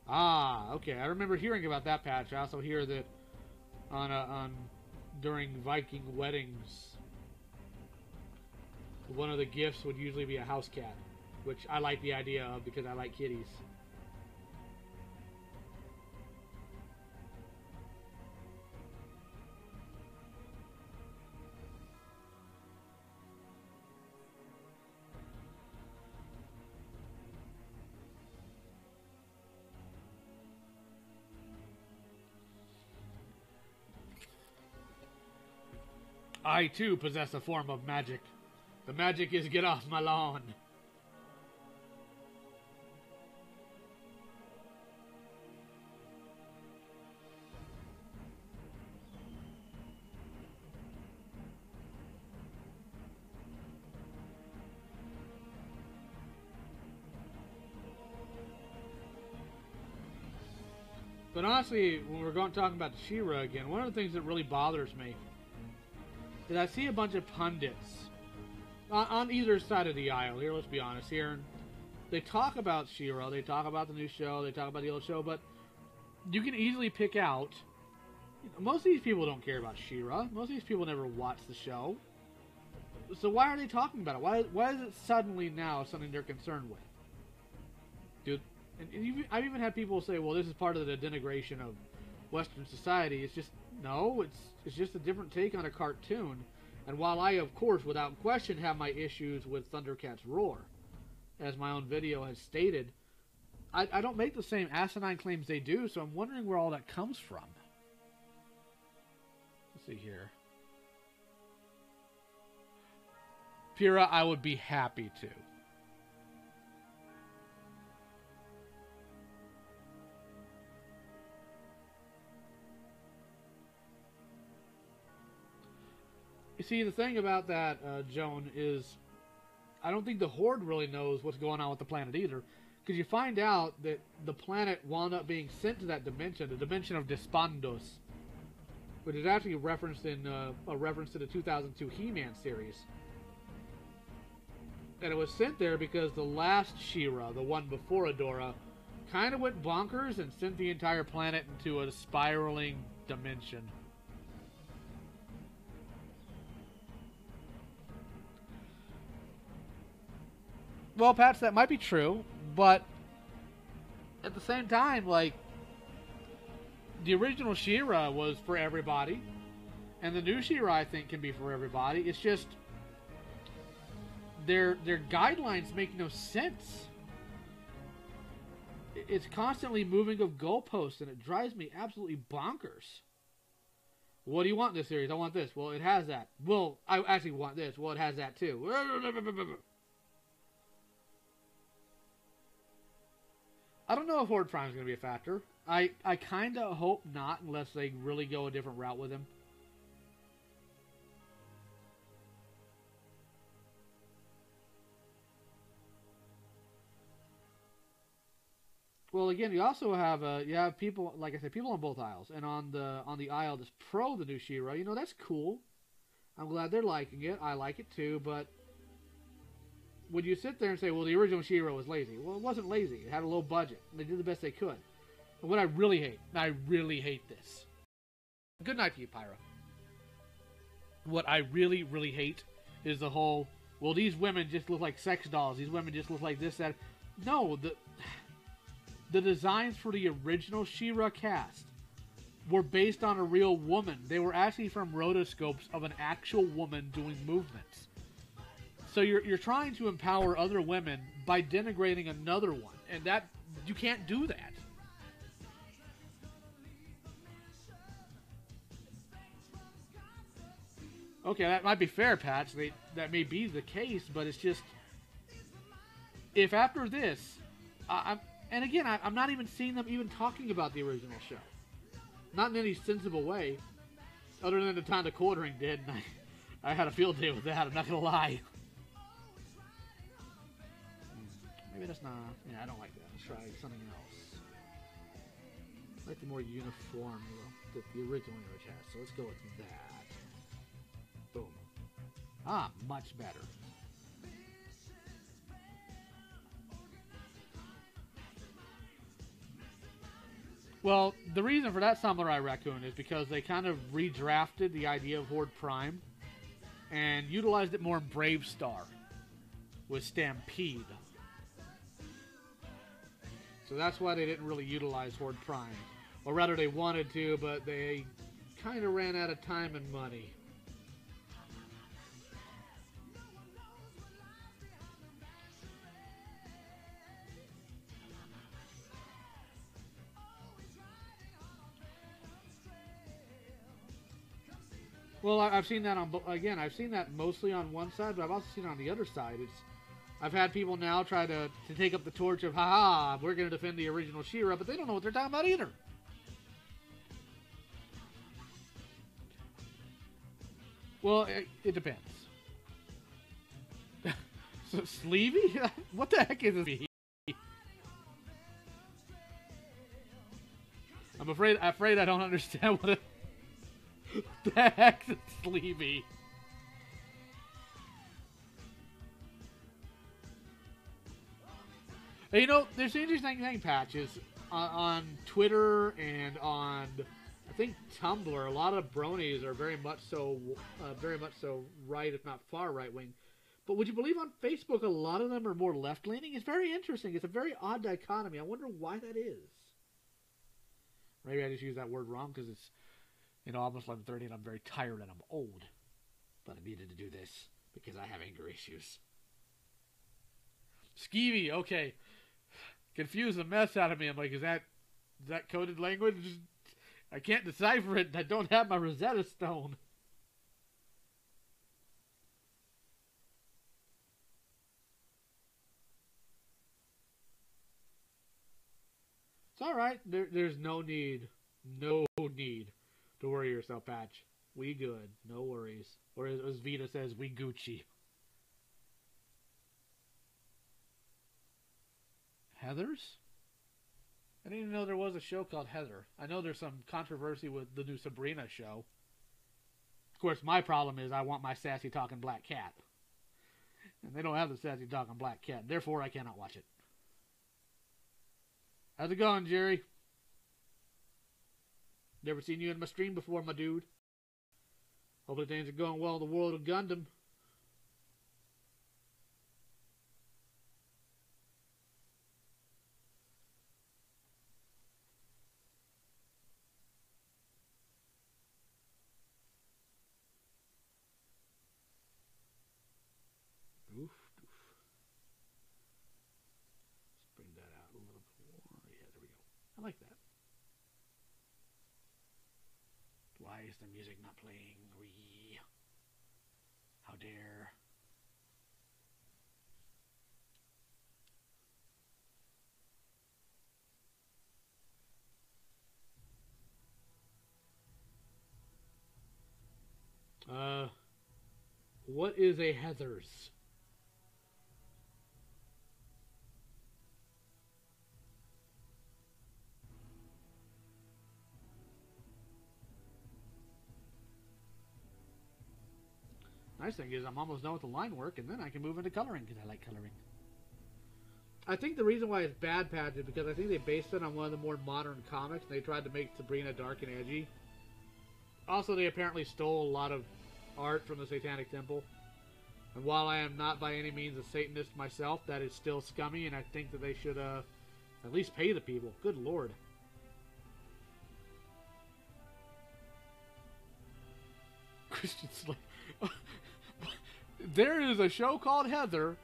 Speaker 1: Ah, okay. I remember hearing about that, Patch. I also hear that on during Viking weddings, one of the gifts would usually be a house cat, which I like the idea of because I like kitties. I, too, possess a form of magic. The magic is get off my lawn. But honestly, when we're talking about She-Ra again, one of the things that really bothers me is I see a bunch of pundits on either side of the aisle here, let's be honest here, and they talk about She-Ra, they talk about the new show, they talk about the old show, but you can easily pick out, most of these people don't care about She-Ra, most of these people never watch the show, so why are they talking about it? Why is it suddenly now something they're concerned with? Dude, and I've even had people say, well, this is part of the denigration of Western society. It's just, no, it's just a different take on a cartoon. And while I, of course, without question, have my issues with Thundercats Roar, as my own video has stated, I don't make the same asinine claims they do, so I'm wondering where all that comes from. Let's see here. Pyrrha, I would be happy to. see, the thing about that, Joan, is I don't think the Horde really knows what's going on with the planet either. Because you find out that the planet wound up being sent to that dimension, the dimension of Despondos, which is actually referenced in a reference to the 2002 He-Man series. And it was sent there because the last She-Ra, the one before Adora, kind of went bonkers and sent the entire planet into a spiraling dimension. Well, Patch, that might be true, but at the same time, like, the original She-Ra was for everybody, and the new She-Ra, I think, can be for everybody. It's just their guidelines make no sense. It's constantly moving of goalposts, and it drives me absolutely bonkers. What do you want in this series? I want this. Well, it has that. Well, I actually want this. Well, it has that too. I don't know if Horde Prime is going to be a factor. I kind of hope not, unless they really go a different route with him. Well, again, you also have people, like I said, people on both aisles, and on the aisle that's pro the new She-Ra. You know, that's cool. I'm glad they're liking it. I like it too, but when you sit there and say, well, the original She-Ra was lazy. Well, it wasn't lazy. It had a low budget. And they did the best they could. And what I really hate this. Good night to you, Pyra. What I really, really hate is the whole, well, these women just look like sex dolls. These women just look like this, that. No, the designs for the original She-Ra cast were based on a real woman. They were actually from rotoscopes of an actual woman doing movements. So you're trying to empower other women by denigrating another one, and that you can't do that. Okay, that might be fair, Patch. That may be the case, but it's just, if after this, I'm not even seeing them even talking about the original show, not in any sensible way, other than the time the quartering did, and I had a field day with that. I'm not gonna lie. Maybe that's not... Yeah, I don't like that. Let's try something else. I like the more uniform that the original image has. So let's go with that. Boom. Ah, much better. Well, the reason for that Samurai Raccoon is because they kind of redrafted the idea of Horde Prime and utilized it more in Brave Star with Stampede. So that's why they didn't really utilize Horde Prime. Or rather, they wanted to, but they kind of ran out of time and money. Well, I've seen that I've seen that mostly on one side, but I've also seen it on the other side. I've had people now try to take up the torch of, haha, we're going to defend the original She-Ra, but they don't know what they're talking about either. Well, it depends. So, Sleevey? What the heck is this? I'm afraid I don't understand what the heck is Sleevey. You know, there's an interesting thing, Patches, on Twitter and on, I think, Tumblr. A lot of bronies are very much so right, if not far right wing. But would you believe on Facebook, a lot of them are more left leaning? It's very interesting. It's a very odd dichotomy. I wonder why that is. Maybe I just use that word wrong because it's, almost 11:30 and I'm very tired and I'm old. But I needed to do this because I have anger issues. Skeevy, okay. Confused the mess out of me. I'm like, is that coded language? I can't decipher it. I don't have my Rosetta Stone. It's all right. There's no need to worry yourself, Patch. We good. No worries. Or as Vita says, we Gucci. Heathers? I didn't even know there was a show called Heather. I know there's some controversy with the new Sabrina show. Of course, my problem is I want my sassy talking black cat. And they don't have the sassy talking black cat. Therefore, I cannot watch it. How's it going, Jerry? Never seen you in my stream before, my dude. Hopefully things are going well in the world of Gundam. Oof, oof. Let's bring that out a little bit more. Yeah, there we go. I like that. Why is the music not playing? Wee. How dare. What is a Heathers? Nice thing is I'm almost done with the line work, and then I can move into coloring, because I like coloring. I think the reason why it's bad patch is because I think they based it on one of the more modern comics, and they tried to make Sabrina dark and edgy. Also, they apparently stole a lot of art from the Satanic Temple. And while I am not by any means a Satanist myself, that is still scummy, and I think that they should at least pay the people. Good lord. Christian Slate. There is a show called Heather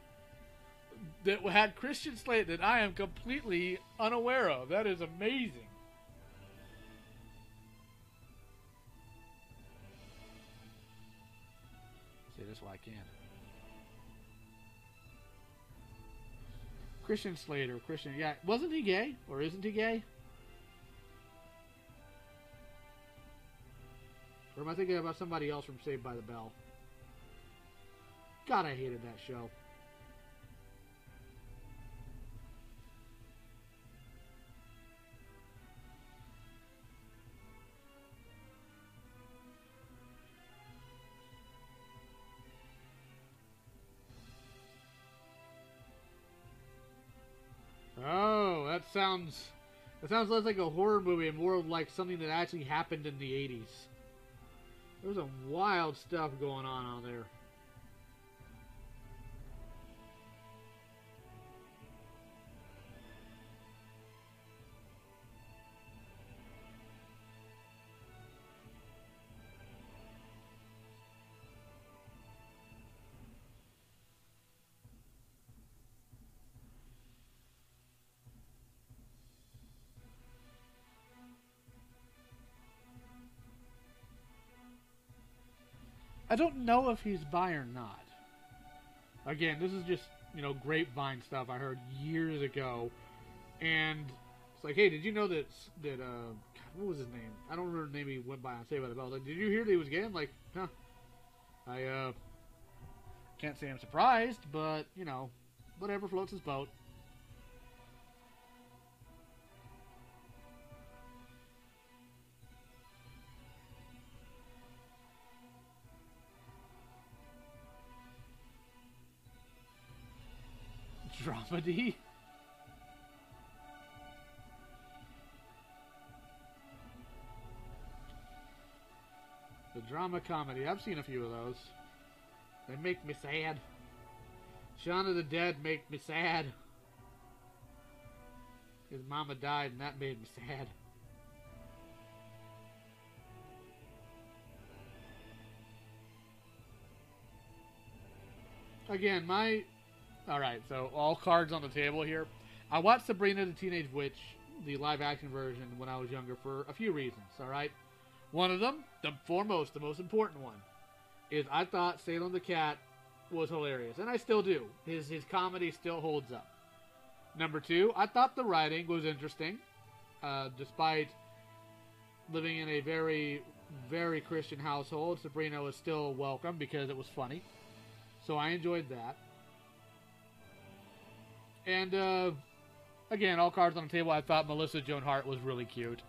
Speaker 1: that had Christian Slate that I am completely unaware of. That is amazing. See, that's why I can't. Christian Slater, Christian, yeah, wasn't he gay? Or isn't he gay? Or am I thinking about somebody else from Saved by the Bell? God, I hated that show. Oh, that sounds less like a horror movie and more like something that actually happened in the 80s. There's some wild stuff going on there. I don't know if he's bi or not. Again, this is just, grapevine stuff I heard years ago. And it's like, hey, did you know that God, what was his name? I don't remember the name he went by on Saved by the Bell. Like, did you hear that he was gay? I'm like, huh. I can't say I'm surprised, but, whatever floats his boat. Dramedy? The drama comedy. I've seen a few of those. They make me sad. Shaun of the Dead make me sad. His mama died and that made me sad. Again, Alright, so all cards on the table here. I watched Sabrina the Teenage Witch, the live-action version, when I was younger for a few reasons, alright? One of them, the most important one, is I thought Salem the Cat was hilarious, and I still do. His comedy still holds up. Number two, I thought the writing was interesting, despite living in a very very Christian household, Sabrina was still welcome because it was funny. So I enjoyed that. And, again, all cards on the table, I thought Melissa Joan Hart was really cute.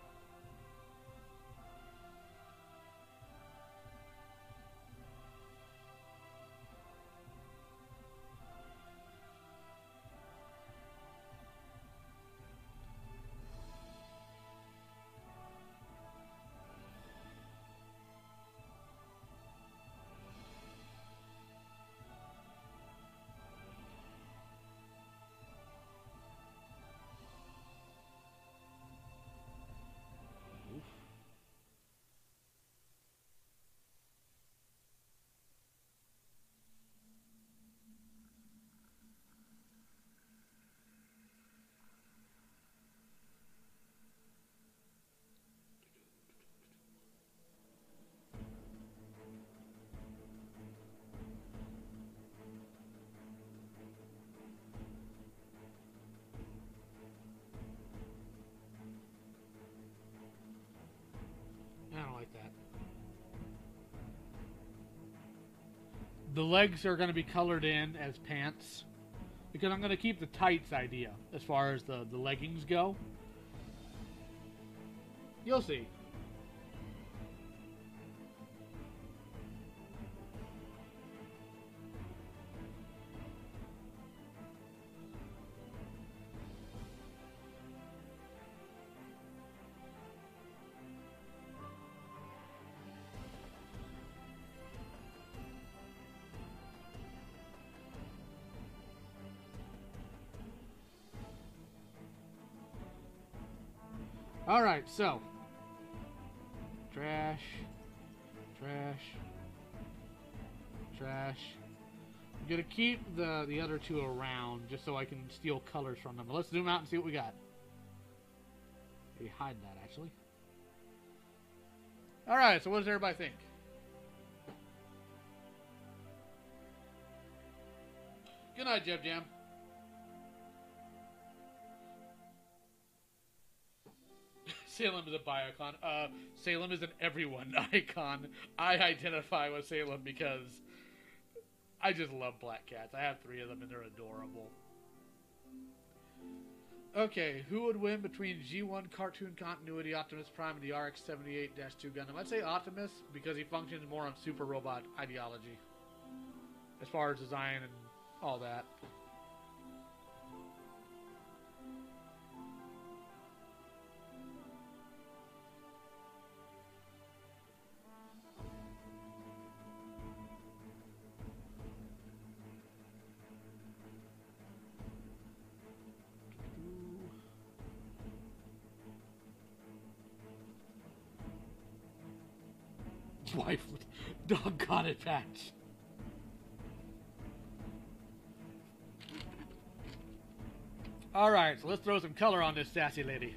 Speaker 1: I don't like that. The legs are going to be colored in as pants because I'm going to keep the tights idea as far as the leggings go. You'll see. Alright, so. Trash. Trash. Trash. I'm going to keep the other two around just so I can steal colors from them. But let's zoom out and see what we got. Maybe hide that, actually. Alright, so what does everybody think? Good night, Jeb Jam. Salem is a bi-icon. Salem is an everyone icon. I identify with Salem because I just love black cats. I have 3 of them and they're adorable. Okay, who would win between G1 Cartoon Continuity Optimus Prime and the RX-78-2 Gundam? I'd say Optimus because he functions more on super robot ideology. As far as design and all that. Wife with doggone it patch. Alright, so let's throw some color on this sassy lady.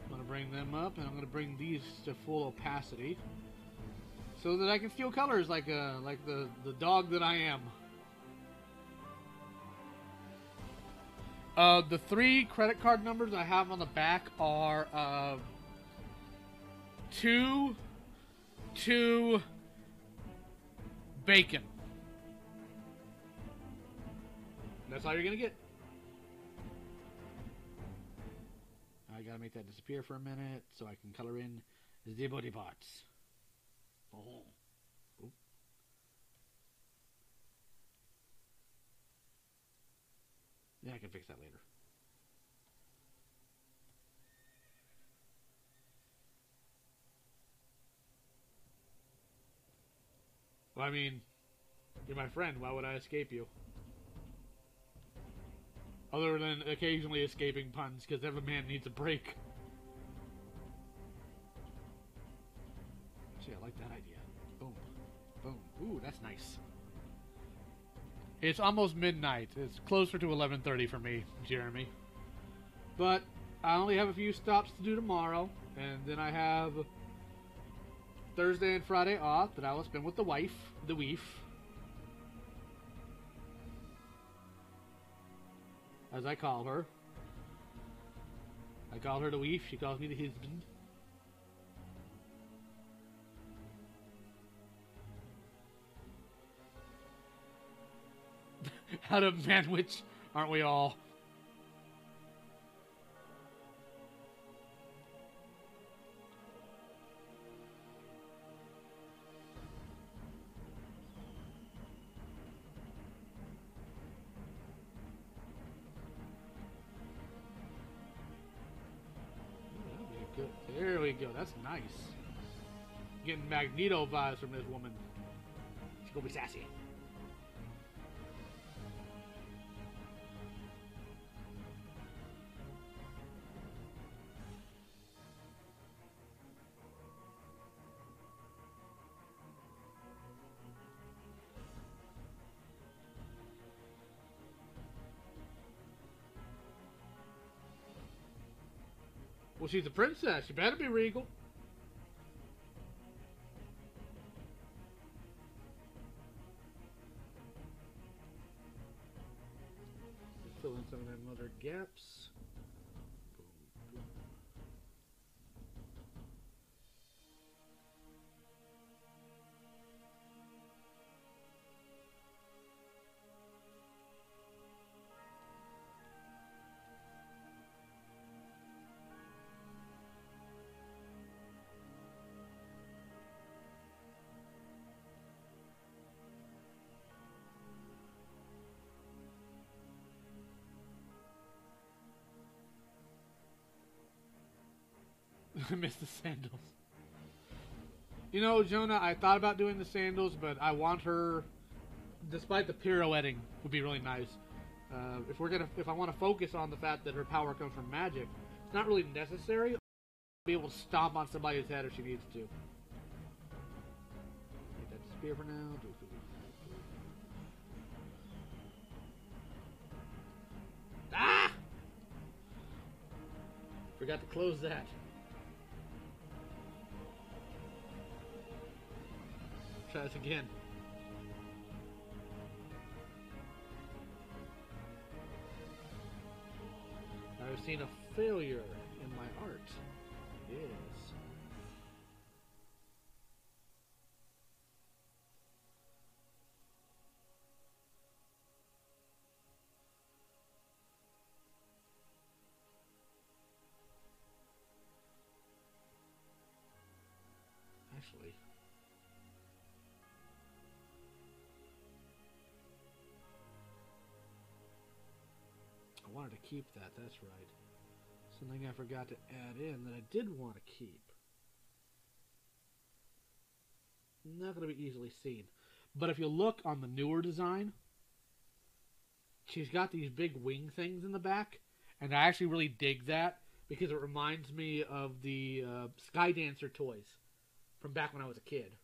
Speaker 1: I'm going to bring them up and I'm going to bring these to full opacity so that I can steal colors like the dog that I am. The 3 credit card numbers I have on the back are 2 bacon. That's all you're gonna get. I gotta make that disappear for a minute so I can color in the body parts. Oh. Yeah, I can fix that later. Well, I mean, you're my friend. Why would I escape you? Other than occasionally escaping puns, because every man needs a break. Actually, I like that idea. Boom. Boom. Ooh, that's nice. It's almost midnight. It's closer to 11:30 for me, Jeremy. But I only have a few stops to do tomorrow, and then I have Thursday and Friday off that I will spend with the wife, the weef. as I call her. I call her the wife, she calls me the husband. Out of manwich, aren't we all? Good. There we go. That's nice. Getting Magneto vibes from this woman. She's gonna be sassy. Well, she's a princess. She better be regal. Fill in some of them other gaps. Boom, boom. I missed the sandals. You know, Jonah, I thought about doing the sandals, but I want her, despite the pirouetting, would be really nice. If I want to focus on the fact that her power comes from magic, it's not really necessary. I'll be able to stomp on somebody's head if she needs to. Take that spear for now. Ah! Forgot to close that. Try this again. I've seen a failure in my art. Yes. Actually, I wanted to keep that, that's right. Something I forgot to add in that I did want to keep. Not going to be easily seen. But if you look on the newer design, she's got these big wing things in the back. And I actually really dig that because it reminds me of the Sky Dancer toys from back when I was a kid.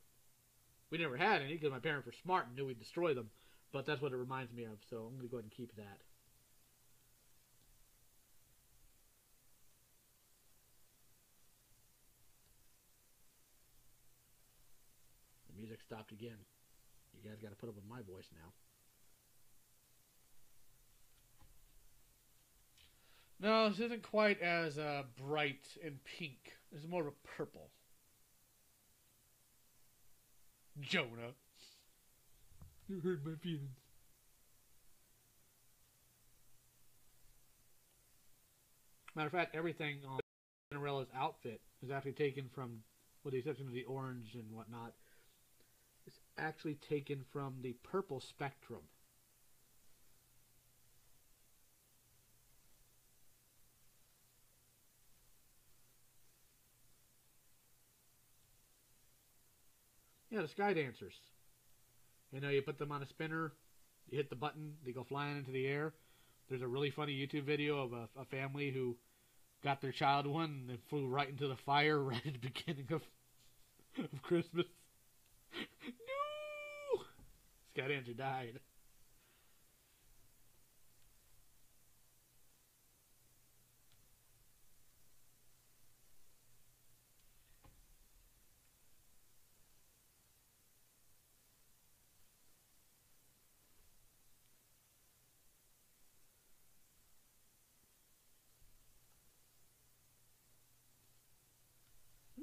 Speaker 1: We never had any because my parents were smart and knew we'd destroy them. But that's what it reminds me of, so I'm going to go ahead and keep that. The music stopped again. You guys got to put up with my voice now. No, this isn't quite as bright and pink. This is more of a purple. Jonah. You hurt my feelings. Matter of fact, everything on Spinnerella's outfit is actually taken from, with the exception of the orange and whatnot, it's actually taken from the purple spectrum. Yeah, the Sky Dancers. You know, you put them on a spinner, you hit the button, they go flying into the air. There's a really funny YouTube video of a family who got their child one and flew right into the fire right at the beginning of Christmas. No! Sky Dancer died.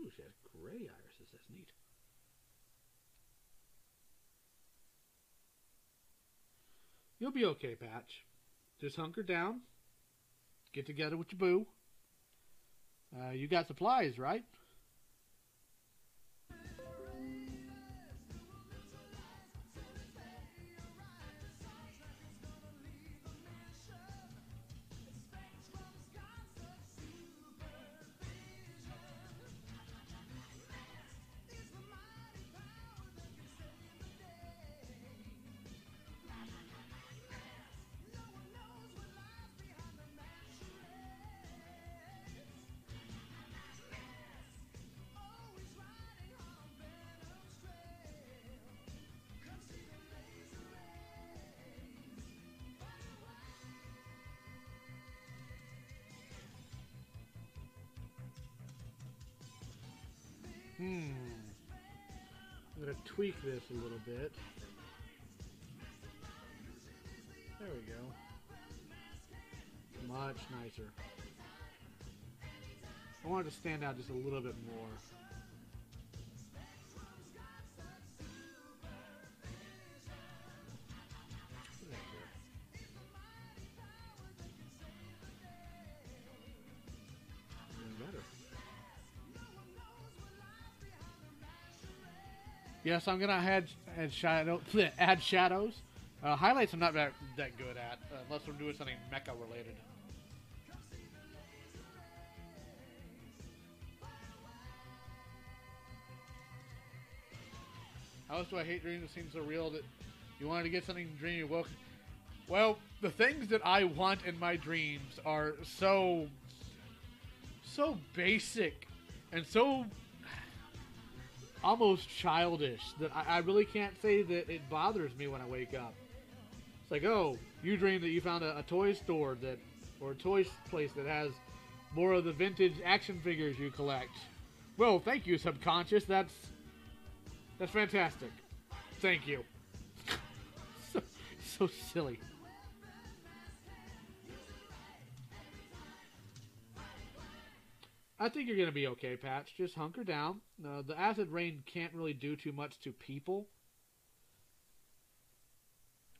Speaker 1: Ooh, she has gray irises. That's neat. You'll be okay, Patch. Just hunker down. Get together with your boo. You got supplies, right? I'm going to tweak this a little bit. There we go. Much nicer. I want it to stand out just a little bit more. Yes, I'm gonna add shadows. Highlights I'm not that good at, unless we're doing something mecha related. How else do I hate dreams that seem so real that you wanted to get something in a dream you woke? Well, the things that I want in my dreams are so basic and so almost childish that I really can't say that it bothers me when I wake up. It's like, oh, you dreamed that you found a toy store or a toy place that has more of the vintage action figures you collect. Well, thank you, subconscious. That's fantastic. Thank you. so silly. I think you're going to be okay, Patch. Just hunker down. The acid rain can't really do too much to people.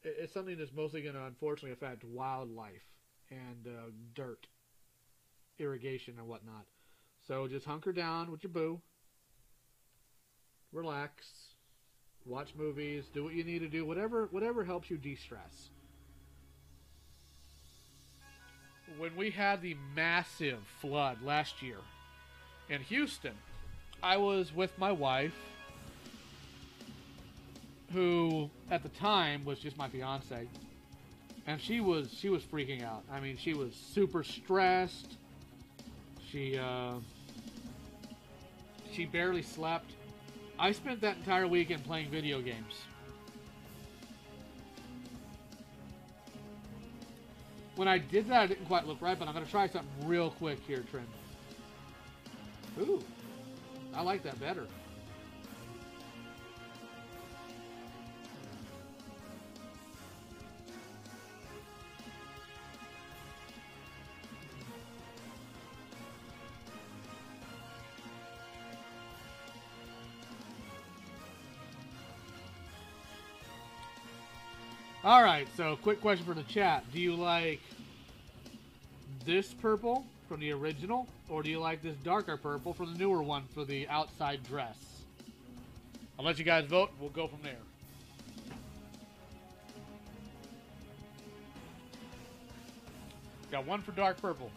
Speaker 1: It's something that's mostly going to, unfortunately, affect wildlife and dirt, irrigation, and whatnot. So just hunker down with your boo. Relax. Watch movies. Do what you need to do. Whatever helps you de-stress. When we had the massive flood last year in Houston, I was with my wife, who at the time was just my fiance, and she was freaking out. I mean, she was super stressed. She barely slept. I spent that entire weekend playing video games. When I did that, I didn't quite look right, but I'm going to try something real quick here, Trim. Ooh, I like that better. Alright, so quick question for the chat. Do you like this purple from the original, or do you like this darker purple from the newer one for the outside dress? I'll let you guys vote. We'll go from there. Got one for dark purple.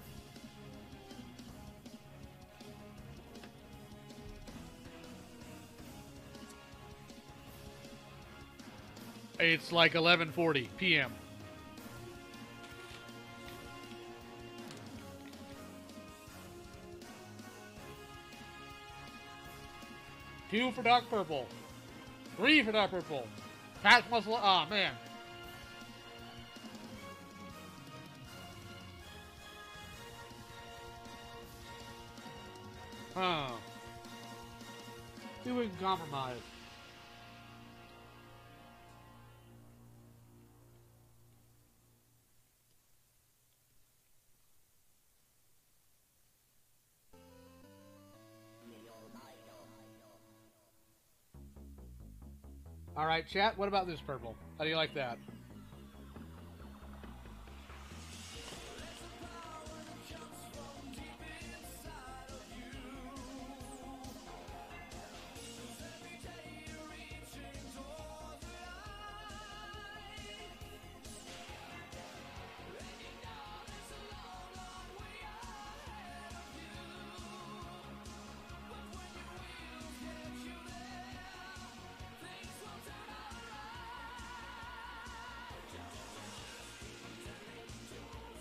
Speaker 1: It's like 11:40 p.m. Two for dark purple. 3 for dark purple. Patch muscle. Oh, man. Huh. See if we can compromise. Alright, chat, what about this purple? How do you like that?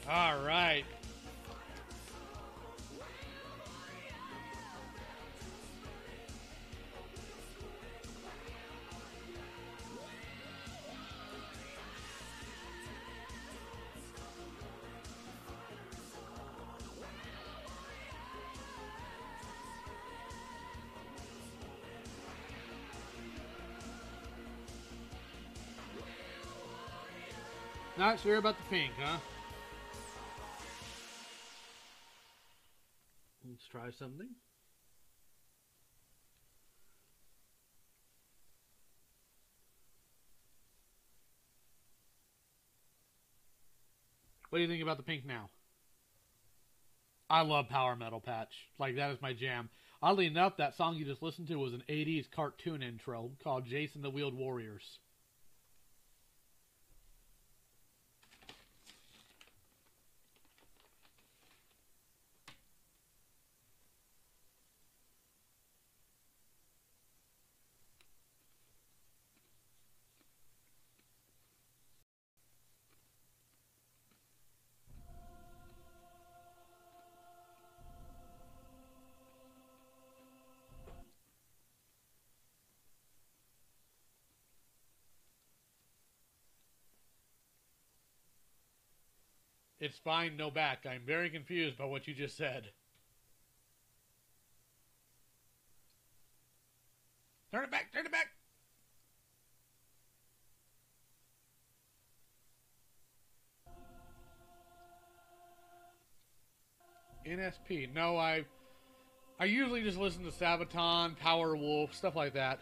Speaker 1: All right. Not sure about the pink, huh? Let's try something. What do you think about the pink now? I love power metal, Patch. Like, that is my jam. Oddly enough, that song you just listened to was an 80s cartoon intro called Jason the Wheeled Warriors. It's fine, no back. I'm very confused by what you just said. Turn it back! Turn it back! NSP. No, I usually just listen to Sabaton, Power Wolf, stuff like that.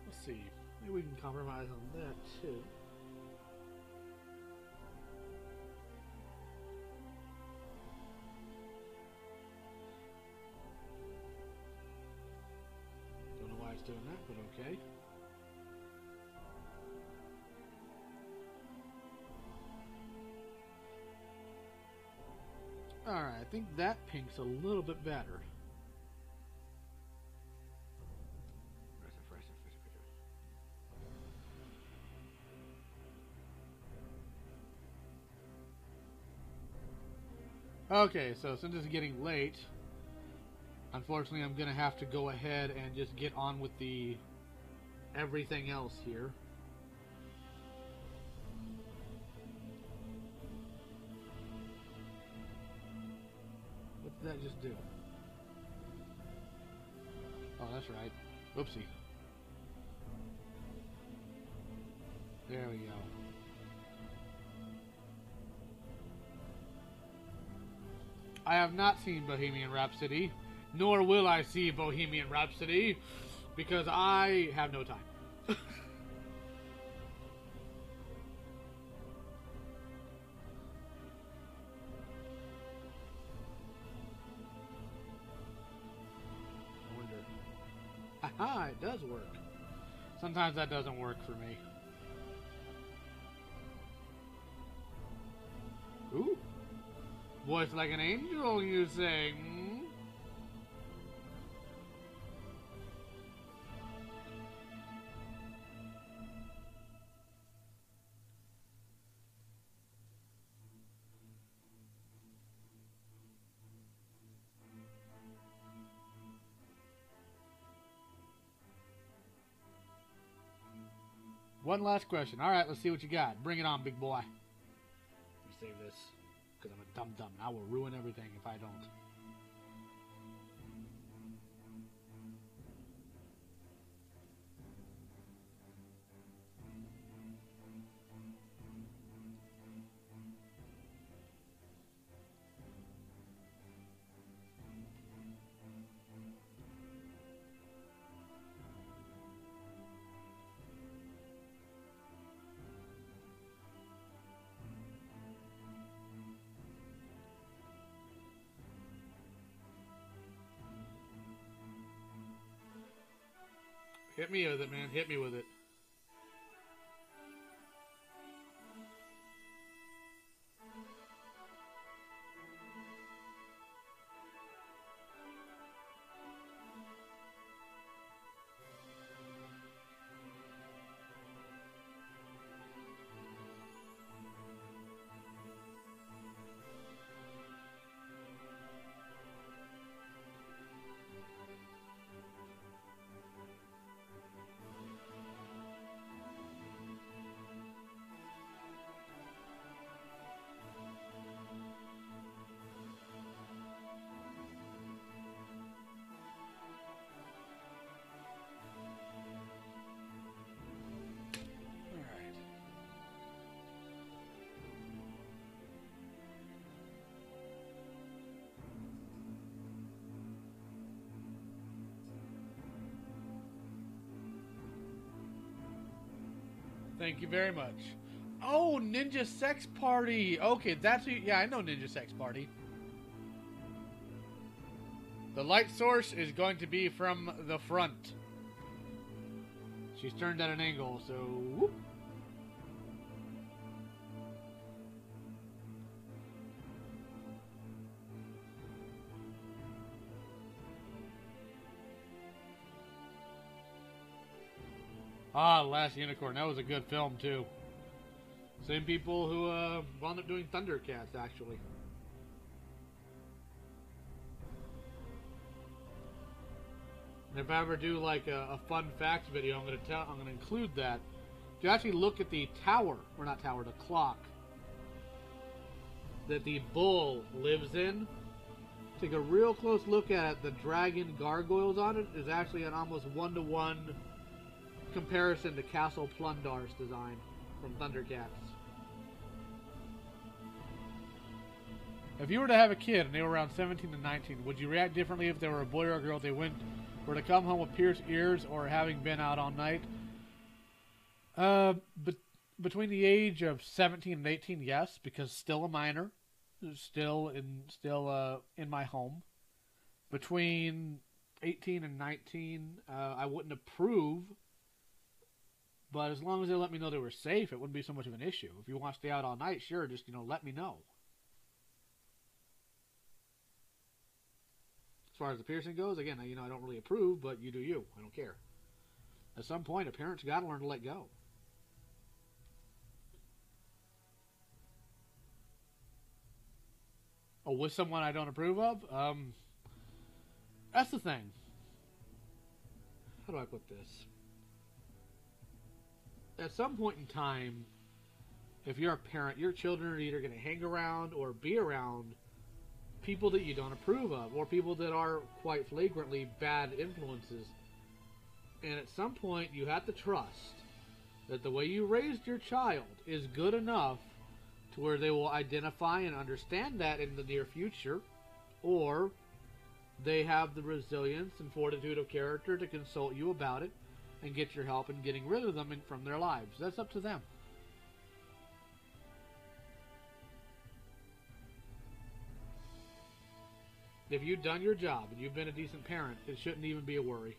Speaker 1: Let's see. Maybe we can compromise on that too. Don't know why it's doing that, but okay. Alright, I think that pink's a little bit better. Okay, so since it's getting late, unfortunately I'm going to have to go ahead and just get on with the everything else here. What did that just do? Oh, that's right. Oopsie. There we go. I have not seen Bohemian Rhapsody, nor will I see Bohemian Rhapsody, because I have no time. I wonder. Aha, it does work. Sometimes that doesn't work for me. Ooh. Voice like an angel, you say? One last question. All right, let's see what you got. Bring it on, big boy. Let me save this, because I'm a dum-dum, and I will ruin everything if I don't. Hit me with it, man. Hit me with it. Thank you very much. Oh, Ninja Sex Party. Okay, that's... Yeah, I know Ninja Sex Party. The light source is going to be from the front. She's turned at an angle, so... Whoop. Ah, Last Unicorn. That was a good film, too. Same people who wound up doing Thundercats, actually. And if I ever do like a fun facts video, I'm gonna include that. If you actually look at the tower, or not tower, the clock that the bull lives in, take a real close look at it. The dragon gargoyles on it is actually an almost one-to-one comparison to Castle Plundar's design from Thundercats. If you were to have a kid and they were around 17 to 19, would you react differently if they were a boy or a girl? If they were to come home with pierced ears or having been out all night? Between the age of 17 and 18, yes, because still a minor, still in my home. Between 18 and 19, I wouldn't approve. But as long as they let me know they were safe, it wouldn't be so much of an issue. If you want to stay out all night, sure, just, let me know. As far as the piercing goes, again, I don't really approve, but you do you. I don't care. At some point, a parent's got to learn to let go. Oh, with someone I don't approve of? That's the thing. How do I put this? At some point in time, if you're a parent, your children are either going to hang around or be around people that you don't approve of, or people that are quite flagrantly bad influences. And at some point, you have to trust that the way you raised your child is good enough to where they will identify and understand that in the near future, or they have the resilience and fortitude of character to consult you about it and get your help in getting rid of them from their lives. That's up to them. If you've done your job and you've been a decent parent, it shouldn't even be a worry.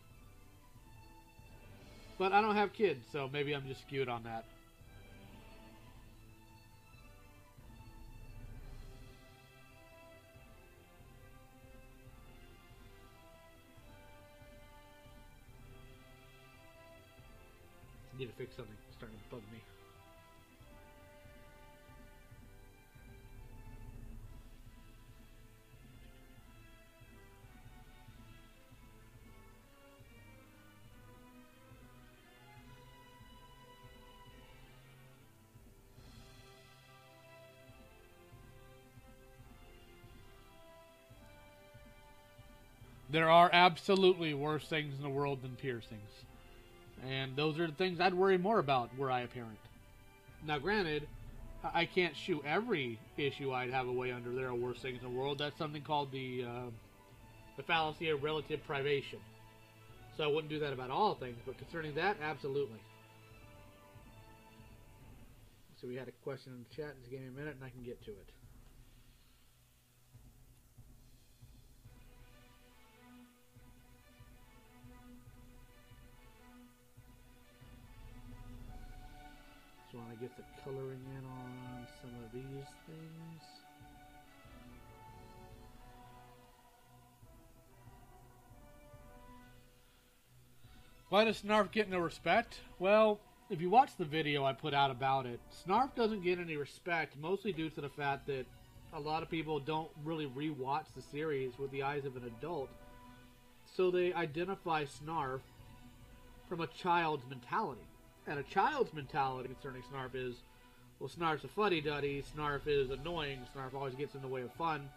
Speaker 1: But I don't have kids, so maybe I'm just skewed on that. I need to fix something. It's starting to bug me. There are absolutely worse things in the world than piercings. And those are the things I'd worry more about were I a parent. Now granted, I can't shoe every issue I'd have away under there are worse things in the world. That's something called the fallacy of relative privation. So I wouldn't do that about all things, but concerning that, absolutely. So we had a question in the chat. Just give me a minute and I can get to it. get the coloring in on some of these things. Why does Snarf get no respect? Well, if you watch the video I put out about it, Snarf doesn't get any respect, mostly due to the fact that a lot of people don't really re-watch the series with the eyes of an adult, so they identify Snarf from a child's mentality. And a child's mentality concerning Snarf is, well, Snarf's a fuddy-duddy, Snarf is annoying, Snarf always gets in the way of fun.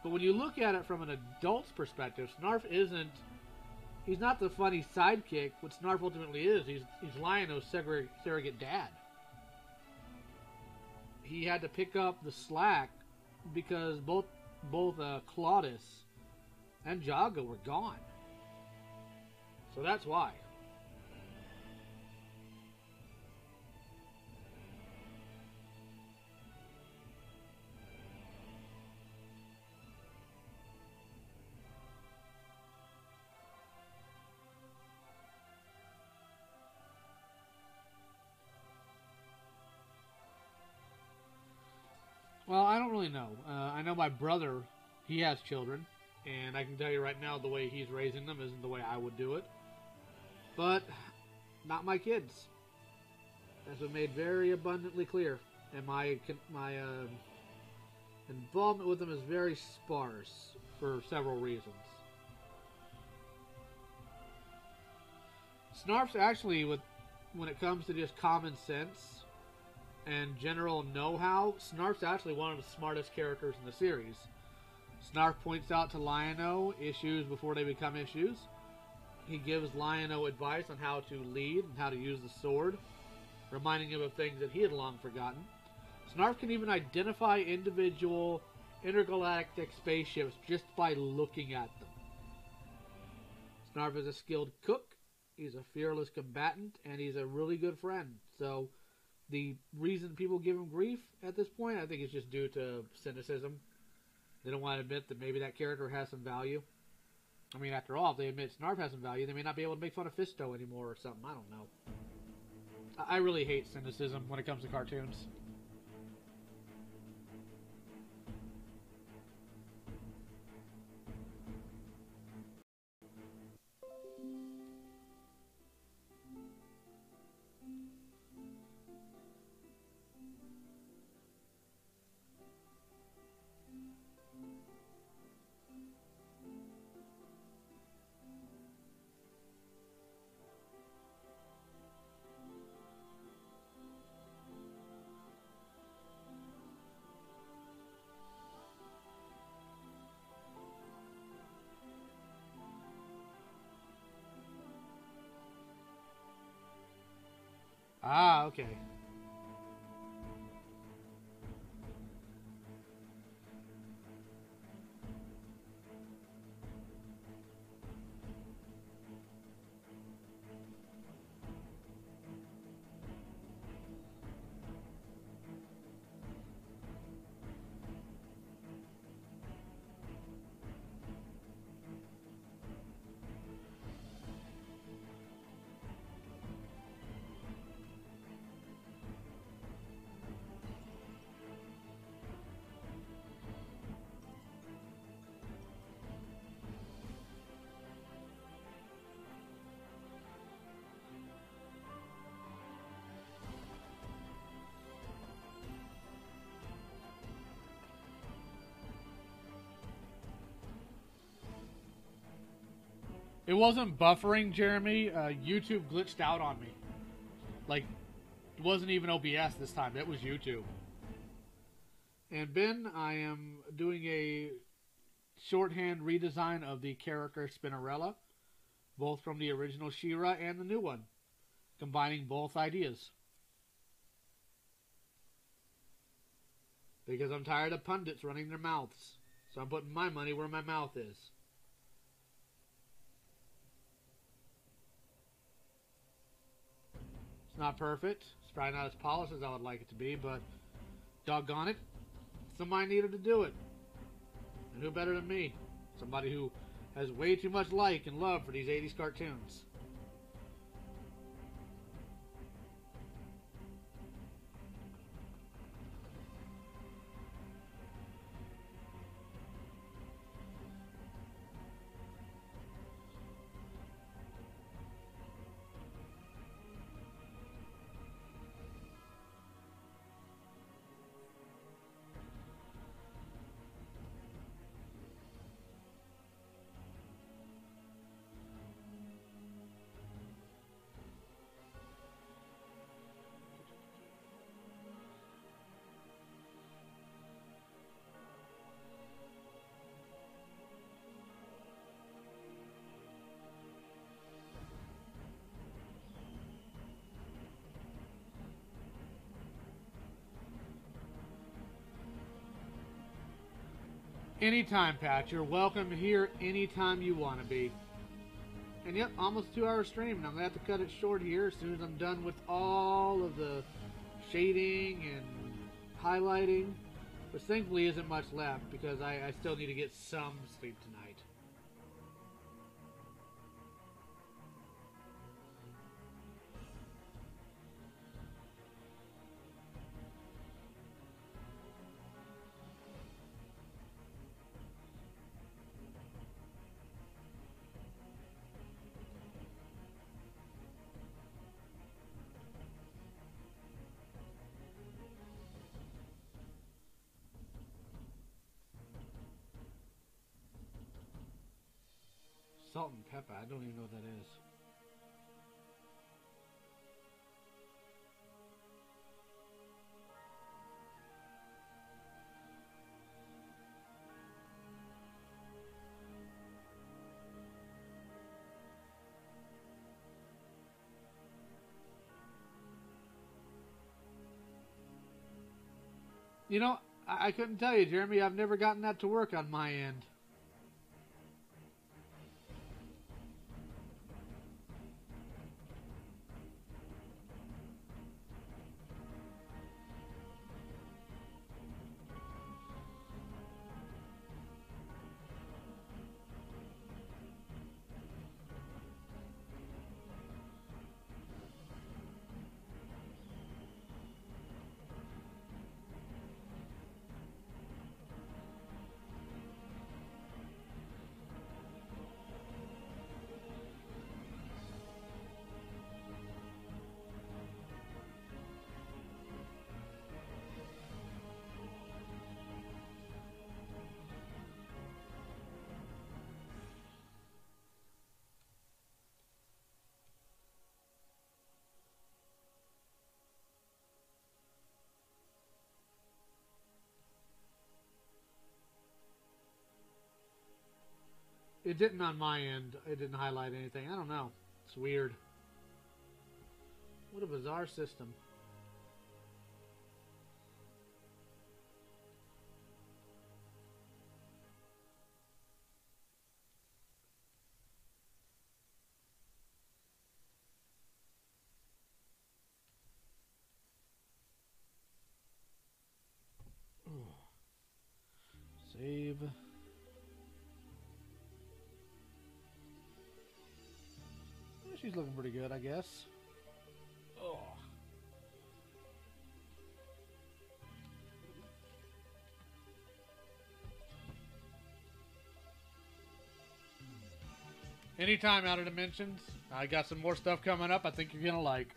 Speaker 1: But when you look at it from an adult's perspective, Snarf isn't, he's not the funny sidekick. What Snarf ultimately is, he's Lion-O's surrogate dad. He had to pick up the slack because both Claudius and Jaga were gone. So that's why. Well, I don't really know. I know my brother, he has children, and I can tell you right now the way he's raising them isn't the way I would do it. But not my kids. That's been made very abundantly clear, and my involvement with them is very sparse for several reasons. Snarf's actually, when it comes to just common sense and general know-how, Snarf's actually one of the smartest characters in the series. Snarf points out to Lion-O issues before they become issues. He gives Lion-O advice on how to lead and how to use the sword, reminding him of things that he had long forgotten. Snarf can even identify individual intergalactic spaceships just by looking at them. Snarf is a skilled cook, he's a fearless combatant, and he's a really good friend. So the reason people give him grief at this point, I think, is just due to cynicism. They don't want to admit that maybe that character has some value. I mean, after all, if they admit Snarf has some value, they may not be able to make fun of Fisto anymore or something. I don't know. I really hate cynicism when it comes to cartoons. Ah, okay. It wasn't buffering, Jeremy. YouTube glitched out on me. Like, it wasn't even OBS this time. It was YouTube. And Ben, I am doing a shorthand redesign of the character Spinnerella, both from the original She-Ra and the new one, combining both ideas. Because I'm tired of pundits running their mouths. So I'm putting my money where my mouth is. It's not perfect. It's probably not as polished as I would like it to be, but doggone it, somebody needed to do it. And who better than me? Somebody who has way too much like and love for these 80s cartoons. Anytime, Pat. You're welcome here anytime you want to be. And yep, almost 2-hour stream, and I'm going to have to cut it short here as soon as I'm done with all of the shading and highlighting. Which thankfully isn't much left, because I still need to get some sleep tonight. Salt and pepper, I don't even know what that is. You know, I couldn't tell you, Jeremy. I've never gotten that to work on my end. It didn't on my end. It didn't highlight anything. I don't know. It's weird. What a bizarre system. Save. She's looking pretty good, I guess. Oh. Anytime, Outer Dimensions. I got some more stuff coming up I think you're going to like.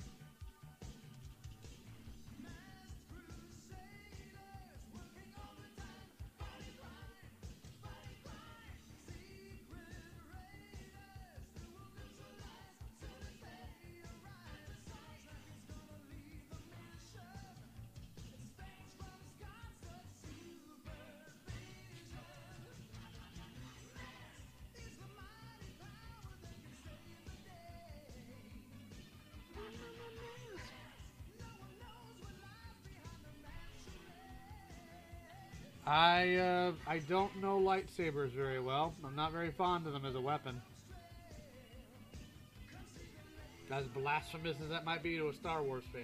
Speaker 1: I don't know lightsabers very well. I'm not very fond of them as a weapon. As blasphemous as that might be to a Star Wars fan.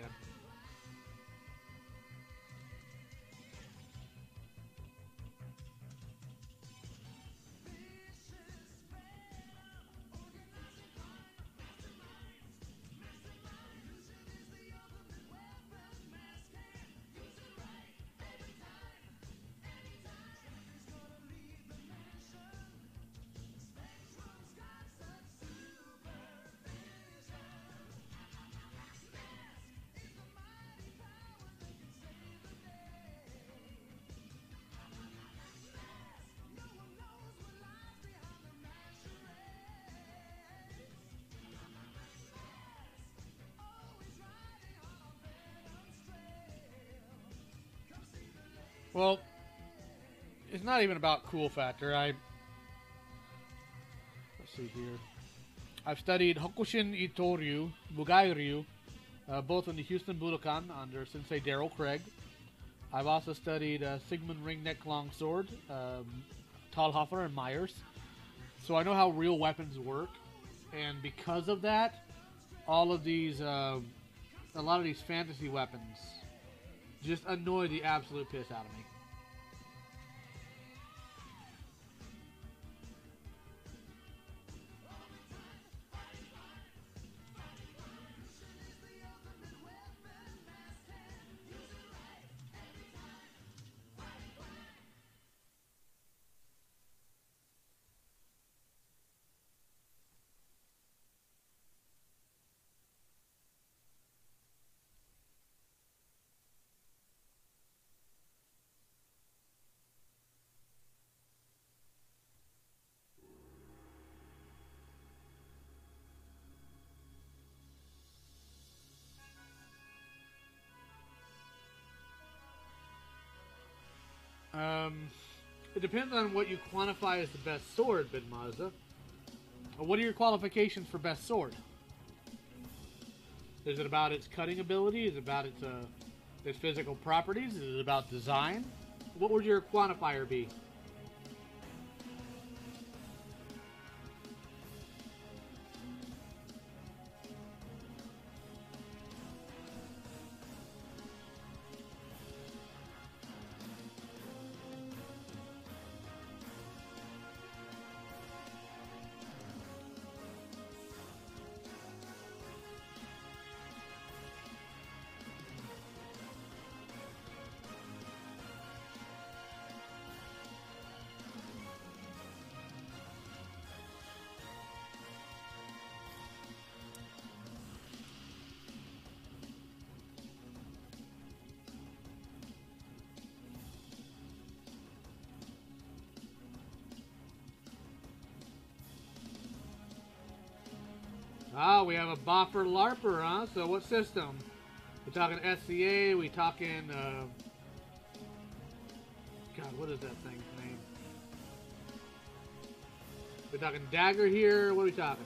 Speaker 1: Well, it's not even about cool factor. Let's see here. I've studied Hokushin Itoryu, Bugai-ryu, both in the Houston Budokan under Sensei Daryl Craig. I've also studied Sigmund Ring Neck Long Sword, Talhofer and Myers. So I know how real weapons work. And because of that, all of these, a lot of these fantasy weapons just annoy the absolute piss out of me. It depends on what you quantify as the best sword, Ben Mazda. What are your qualifications for best sword? Is it about its cutting ability? Is it about its physical properties? Is it about design? What would your quantifier be? Ah, we have a boffer larper, huh? So what system? We talking SCA? We talking, God, what is that thing's name? We talking Dagger here? What are we talking?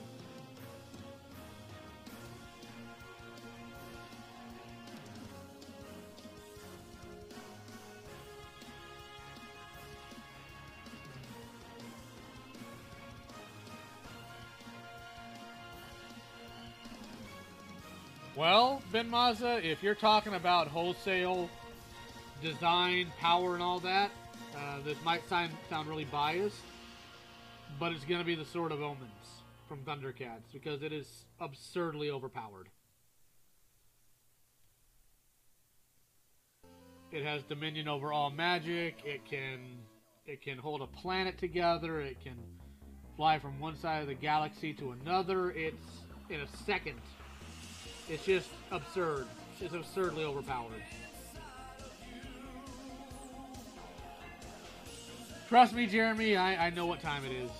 Speaker 1: Well, Ben Mazza, if you're talking about wholesale design, power, and all that, this might sound really biased, but it's going to be the Sword of Omens from Thundercats because it is absurdly overpowered. It has dominion over all magic. It can hold a planet together. It can fly from one side of the galaxy to another. It's in a second. It's just absurd. It's absurdly overpowered. Trust me, Jeremy, I know what time it is.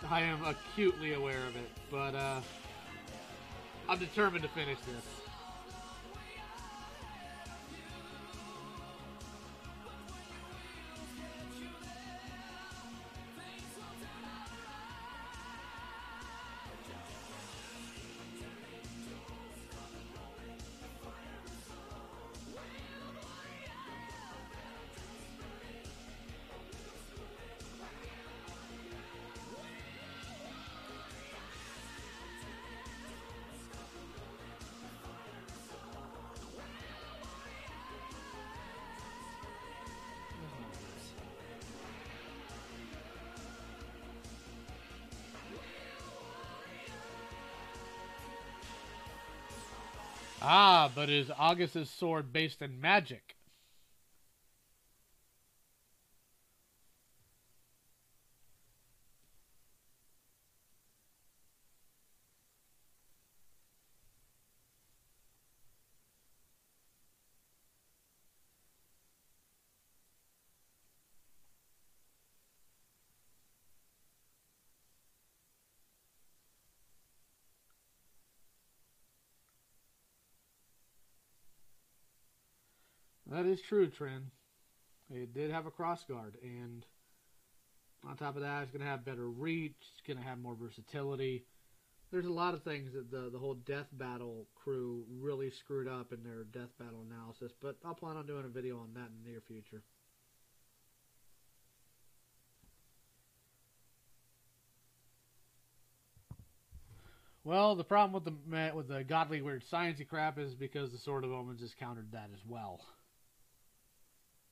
Speaker 1: I am acutely aware of it, but I'm determined to finish this. Ah, but is August's sword based in magic? That is true, Trin. It did have a crossguard, and on top of that, it's going to have better reach, it's going to have more versatility. There's a lot of things that the whole Death Battle crew really screwed up in their Death Battle analysis, but I'll plan on doing a video on that in the near future. Well, the problem with the godly weird sciencey crap is because the Sword of Omens has countered that as well.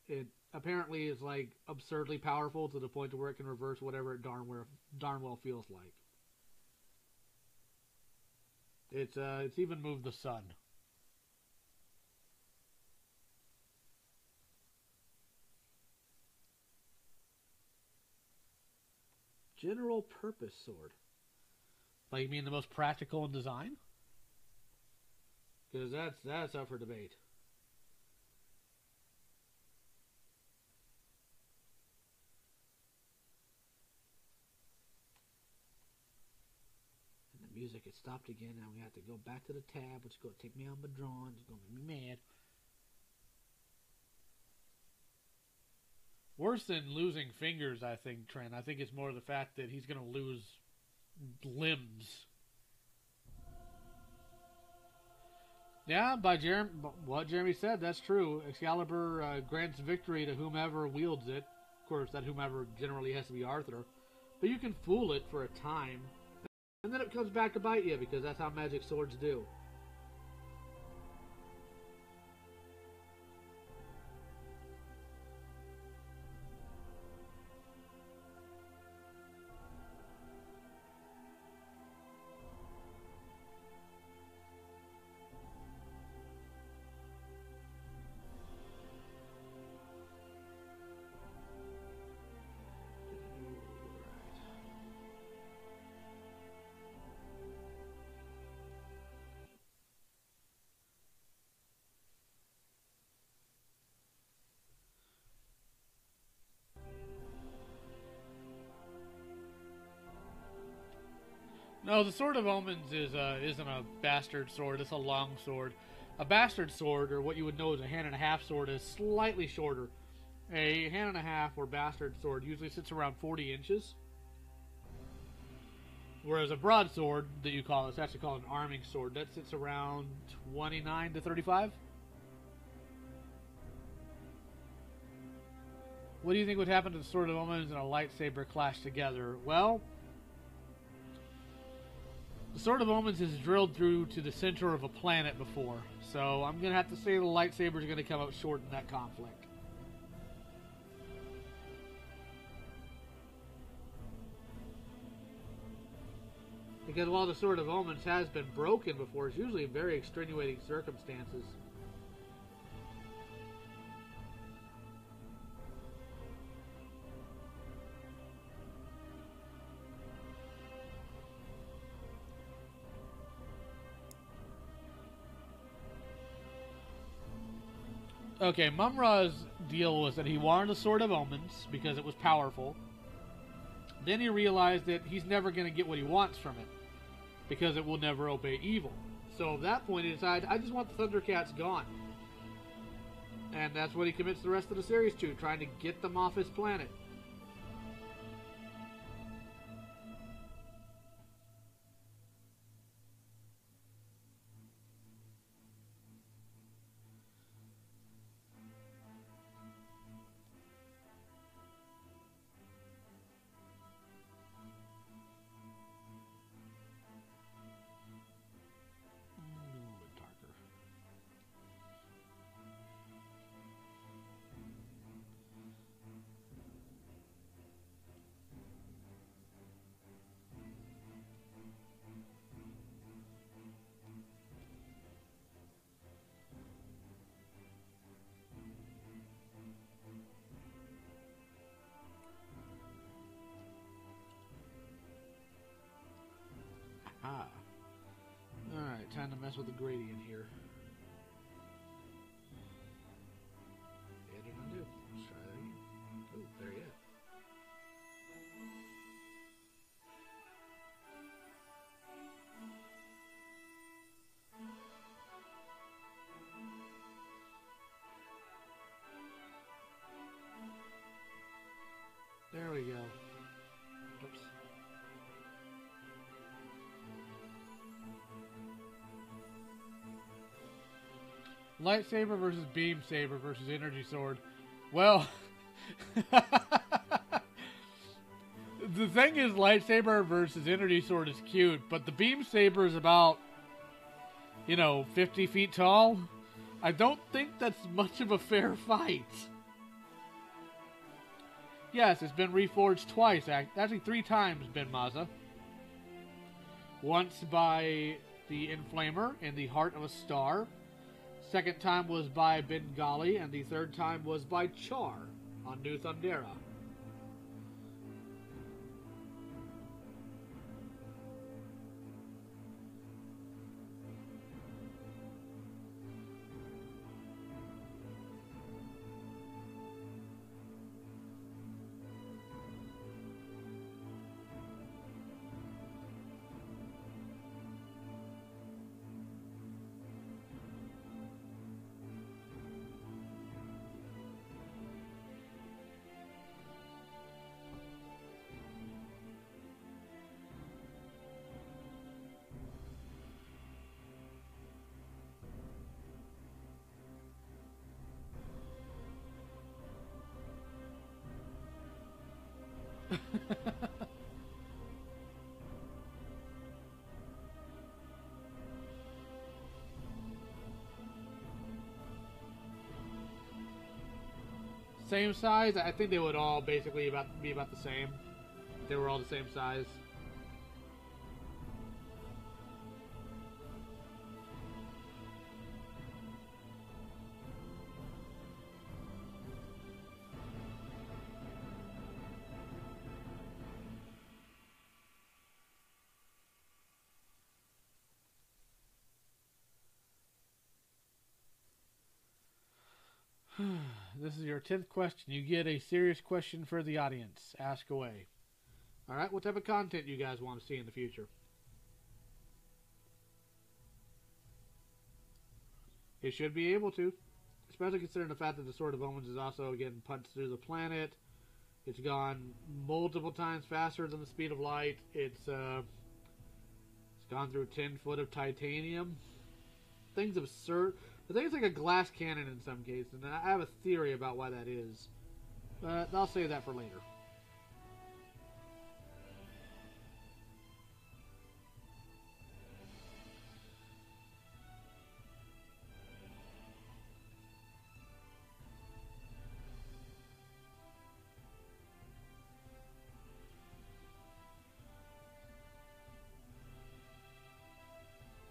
Speaker 1: It apparently is like absurdly powerful to the point to where it can reverse whatever it darn well feels like. It's even moved the sun. General purpose sword. Like, you mean the most practical in design? Because that's up for debate. And the music had stopped again. Now we have to go back to the tab, which is going to take me out of my drawings. It's going to make me mad. Worse than losing fingers, I think, Trent. I think it's more the fact that he's going to lose limbs. Yeah, what Jeremy said, that's true. Excalibur grants victory to whomever wields it. Of course, that whomever generally has to be Arthur. But you can fool it for a time, and then it comes back to bite you, because that's how magic swords do. No, the Sword of Omens isn't a bastard sword. It's a long sword. A bastard sword, or what you would know as a hand-and-a-half sword, is slightly shorter. A hand-and-a-half or bastard sword usually sits around 40 inches. Whereas a broadsword, that you call it's actually called an arming sword, that sits around 29 to 35. What do you think would happen to the Sword of Omens and a lightsaber clash together? Well, the Sword of Omens has drilled through to the center of a planet before, so I'm going to have to say the lightsaber is going to come up short in that conflict. Because while the Sword of Omens has been broken before, it's usually in very extenuating circumstances. Okay, Mum-Ra's deal was that he wanted a Sword of Omens because it was powerful. Then he realized that he's never going to get what he wants from it because it will never obey evil. So at that point he decided, I just want the Thundercats gone. And that's what he commits the rest of the series to, trying to get them off his planet. Ah. Alright, time to mess with the gradient here. Edit undo. Let's try that again. Oh, there you go. There we go. Oops. Lightsaber versus beam saber versus energy sword. Well, the thing is, lightsaber versus energy sword is cute, but the beam saber is about, 50 feet tall. I don't think that's much of a fair fight. Yes, it's been reforged twice, actually 3 times, Ben Maza. Once by the Inflamer in the Heart of a Star. Second time was by Bengali, and the third time was by Char on New Thundera. Same size? I think they would all basically be about the same. They were all the same size. This is your 10th question. You get a serious question for the audience. Ask away. Alright, what type of content you guys want to see in the future? It should be able to. Especially considering the fact that the Sword of Omens is also getting punched through the planet. It's gone multiple times faster than the speed of light. It's gone through 10 foot of titanium. Things absurd. The thing's like a glass cannon in some cases, and I have a theory about why that is. But I'll save that for later.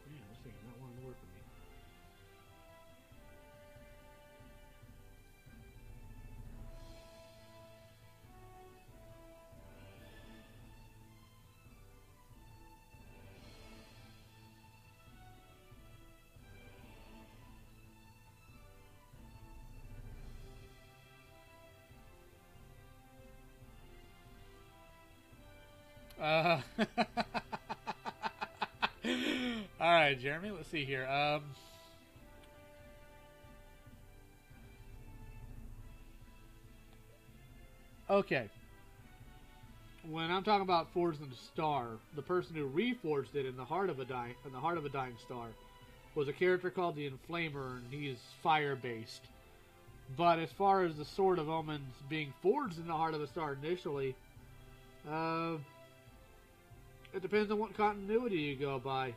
Speaker 1: Man, this thing is not wanting to work with me. All right, Jeremy. Let's see here. Okay. When I'm talking about forged in the star, the person who reforged it in the heart of a dying star was a character called the Inflamer, and he's fire based. But as far as the Sword of Omens being forged in the heart of a star initially, it depends on what continuity you go by.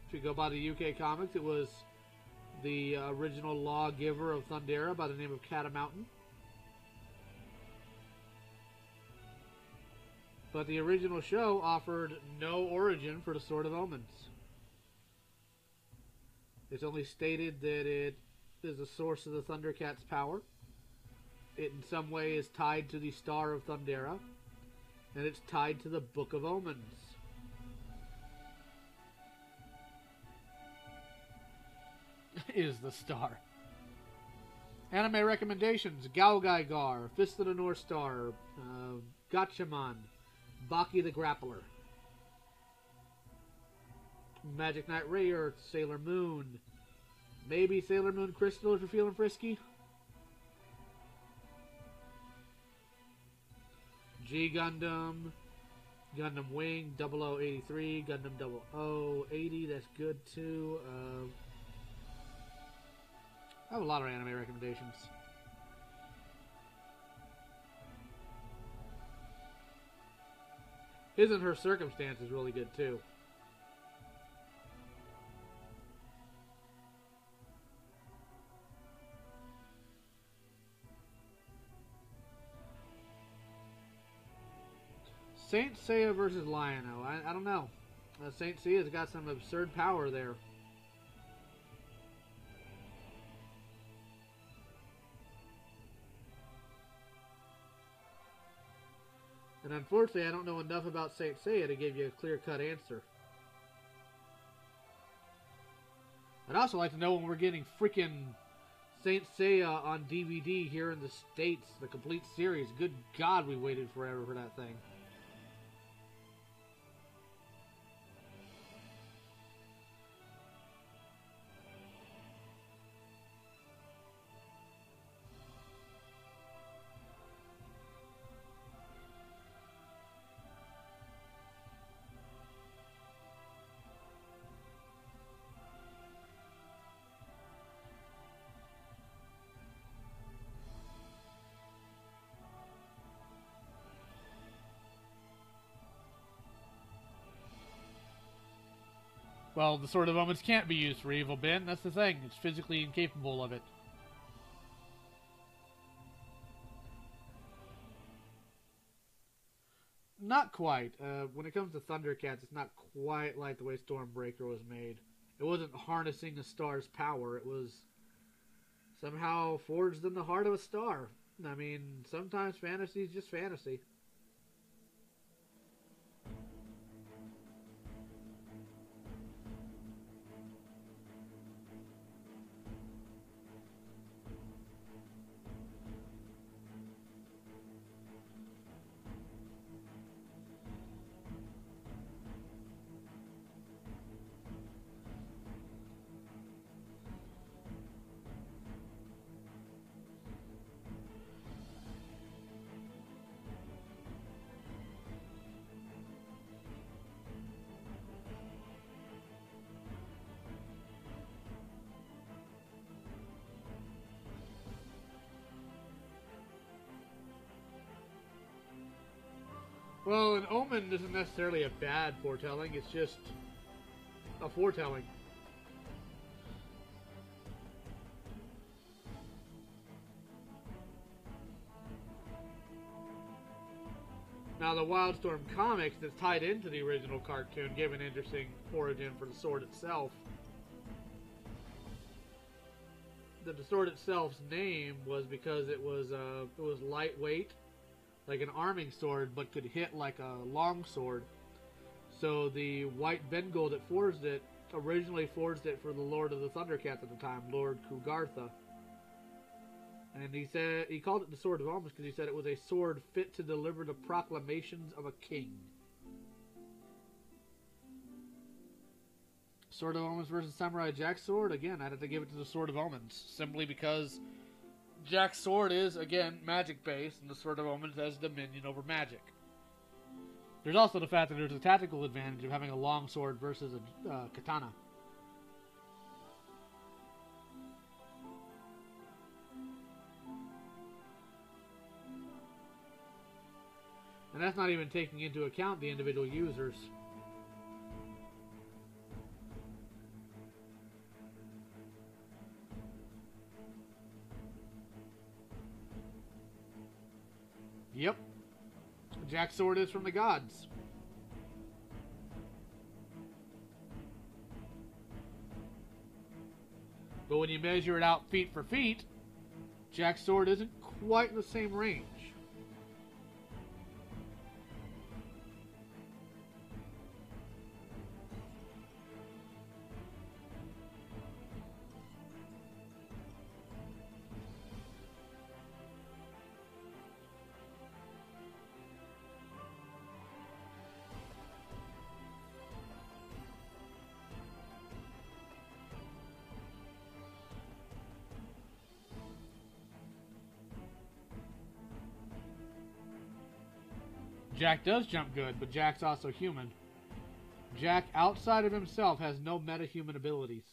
Speaker 1: If you go by the UK comics, it was the original lawgiver of Thundera by the name of Catamountain. But the original show offered no origin for the Sword of Omens. It's only stated that it is the source of the Thundercat's power. It in some way is tied to the Star of Thundera. And it's tied to the Book of Omens. Is the star. Anime recommendations: Galgaigar, Fist of the North Star, Gatchaman, Baki the Grappler, Magic Knight Rayearth, Sailor Moon, maybe Sailor Moon Crystal if you're feeling frisky. G Gundam, Gundam Wing, 0083, Gundam 0080, that's good too. I have a lot of anime recommendations. His and Her Circumstance is really good too. Saint Seiya versus Lion-O. I don't know. Saint Seiya's got some absurd power there. And unfortunately, I don't know enough about Saint Seiya to give you a clear-cut answer. I'd also like to know when we're getting freaking Saint Seiya on DVD here in the States, the complete series. Good God, we waited forever for that thing. Well, the Sword of Omens can't be used for evil, Ben. That's the thing. It's physically incapable of it. Not quite. When it comes to Thundercats, it's not quite like the way Stormbreaker was made. It wasn't harnessing a star's power. It was somehow forged in the heart of a star. I mean, sometimes fantasy is just fantasy. Well, an omen isn't necessarily a bad foretelling, it's just a foretelling. Now, the Wildstorm comics that's tied into the original cartoon give an interesting origin for the sword itself. The sword itself's name was because it was lightweight, like an arming sword, but could hit like a long sword. So the White Bengal that forged it originally forged it for the Lord of the Thundercats at the time, Lord Kugartha. And he called it the Sword of Omens because he said it was a sword fit to deliver the proclamations of a king. Sword of Omens versus Samurai Jack's sword, again, I'd have to give it to the Sword of Omens, simply because Jack's sword is, again, magic-based, and the Sword of Omens has dominion over magic. There's also the fact that there's a tactical advantage of having a long sword versus a katana. And that's not even taking into account the individual users. Yep. Jack's sword is from the gods. But when you measure it out feet for feet, Jack's sword isn't quite in the same range. Jack does jump good, but Jack's also human. Jack, outside of himself, has no meta-human abilities.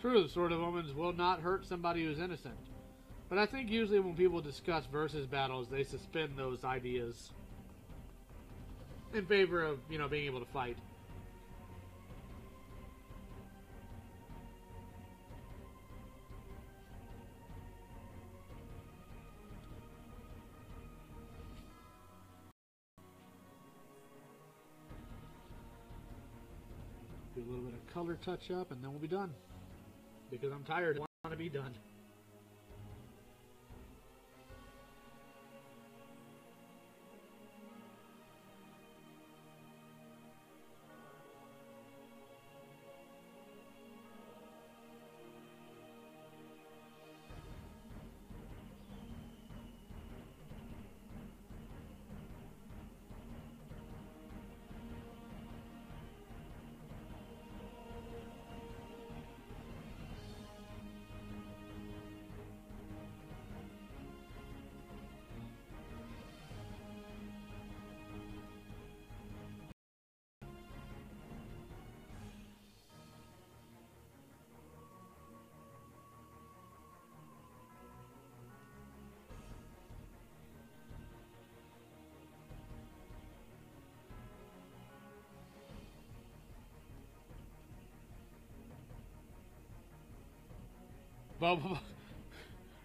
Speaker 1: truth sort of omens will not hurt somebody who's innocent. But I think usually when people discuss versus battles, they suspend those ideas in favor of, being able to fight. Do a little bit of color touch up and then we'll be done. Because I'm tired and want to be done.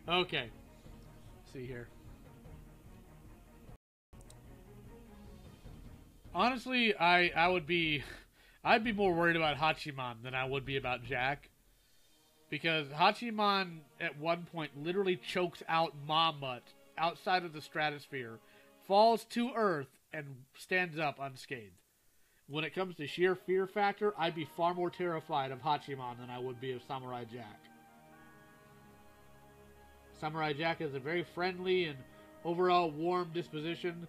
Speaker 1: Okay. See here. Honestly, I'd be more worried about Hachiman than I would be about Jack. Because Hachiman at one point literally chokes out Mamut outside of the stratosphere, falls to Earth, and stands up unscathed. When it comes to sheer fear factor, I'd be far more terrified of Hachiman than I would be of Samurai Jack. Samurai Jack has a very friendly and overall warm disposition.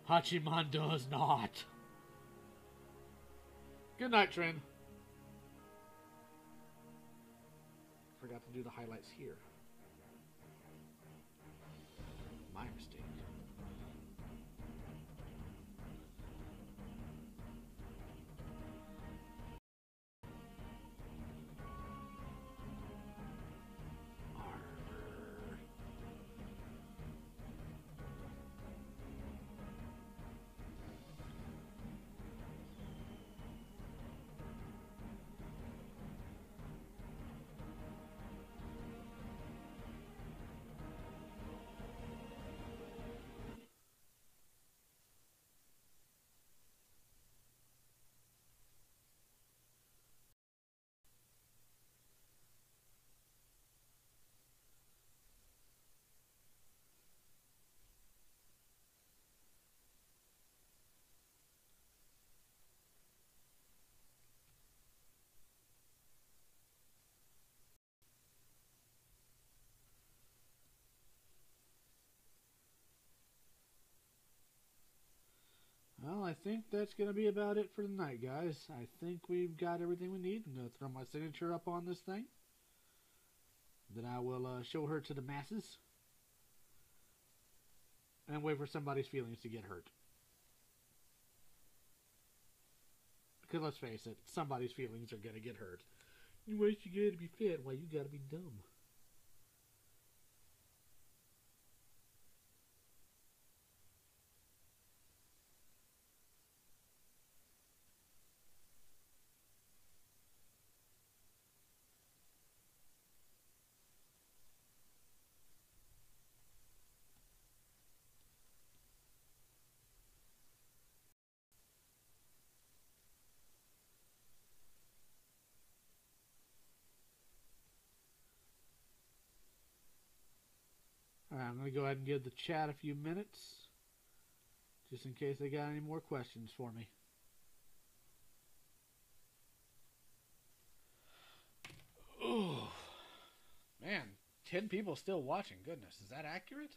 Speaker 1: Hachiman does not. Good night, Trin. Forgot to do the highlights here. My mistake. Well, I think that's going to be about it for tonight, guys. I think we've got everything we need. I'm going to throw my signature up on this thing. Then I will show her to the masses. And wait for somebody's feelings to get hurt. Because let's face it, somebody's feelings are going to get hurt. Why you got to be fat? Why you got to be dumb? Alright, I'm going to go ahead and give the chat a few minutes, just in case they got any more questions for me. Ooh, man, 10 people still watching. Goodness, is that accurate?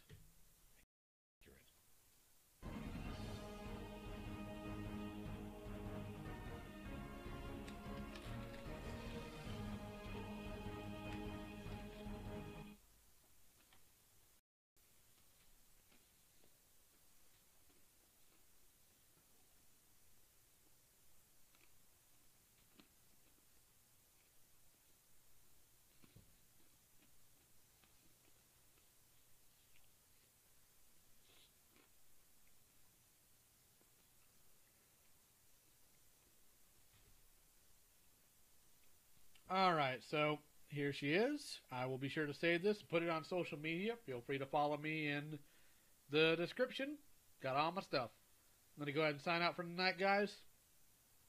Speaker 1: Alright, so here she is. I will be sure to save this and put it on social media. Feel free to follow me in the description. Got all my stuff. I'm going to go ahead and sign out for tonight, guys.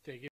Speaker 1: Take it.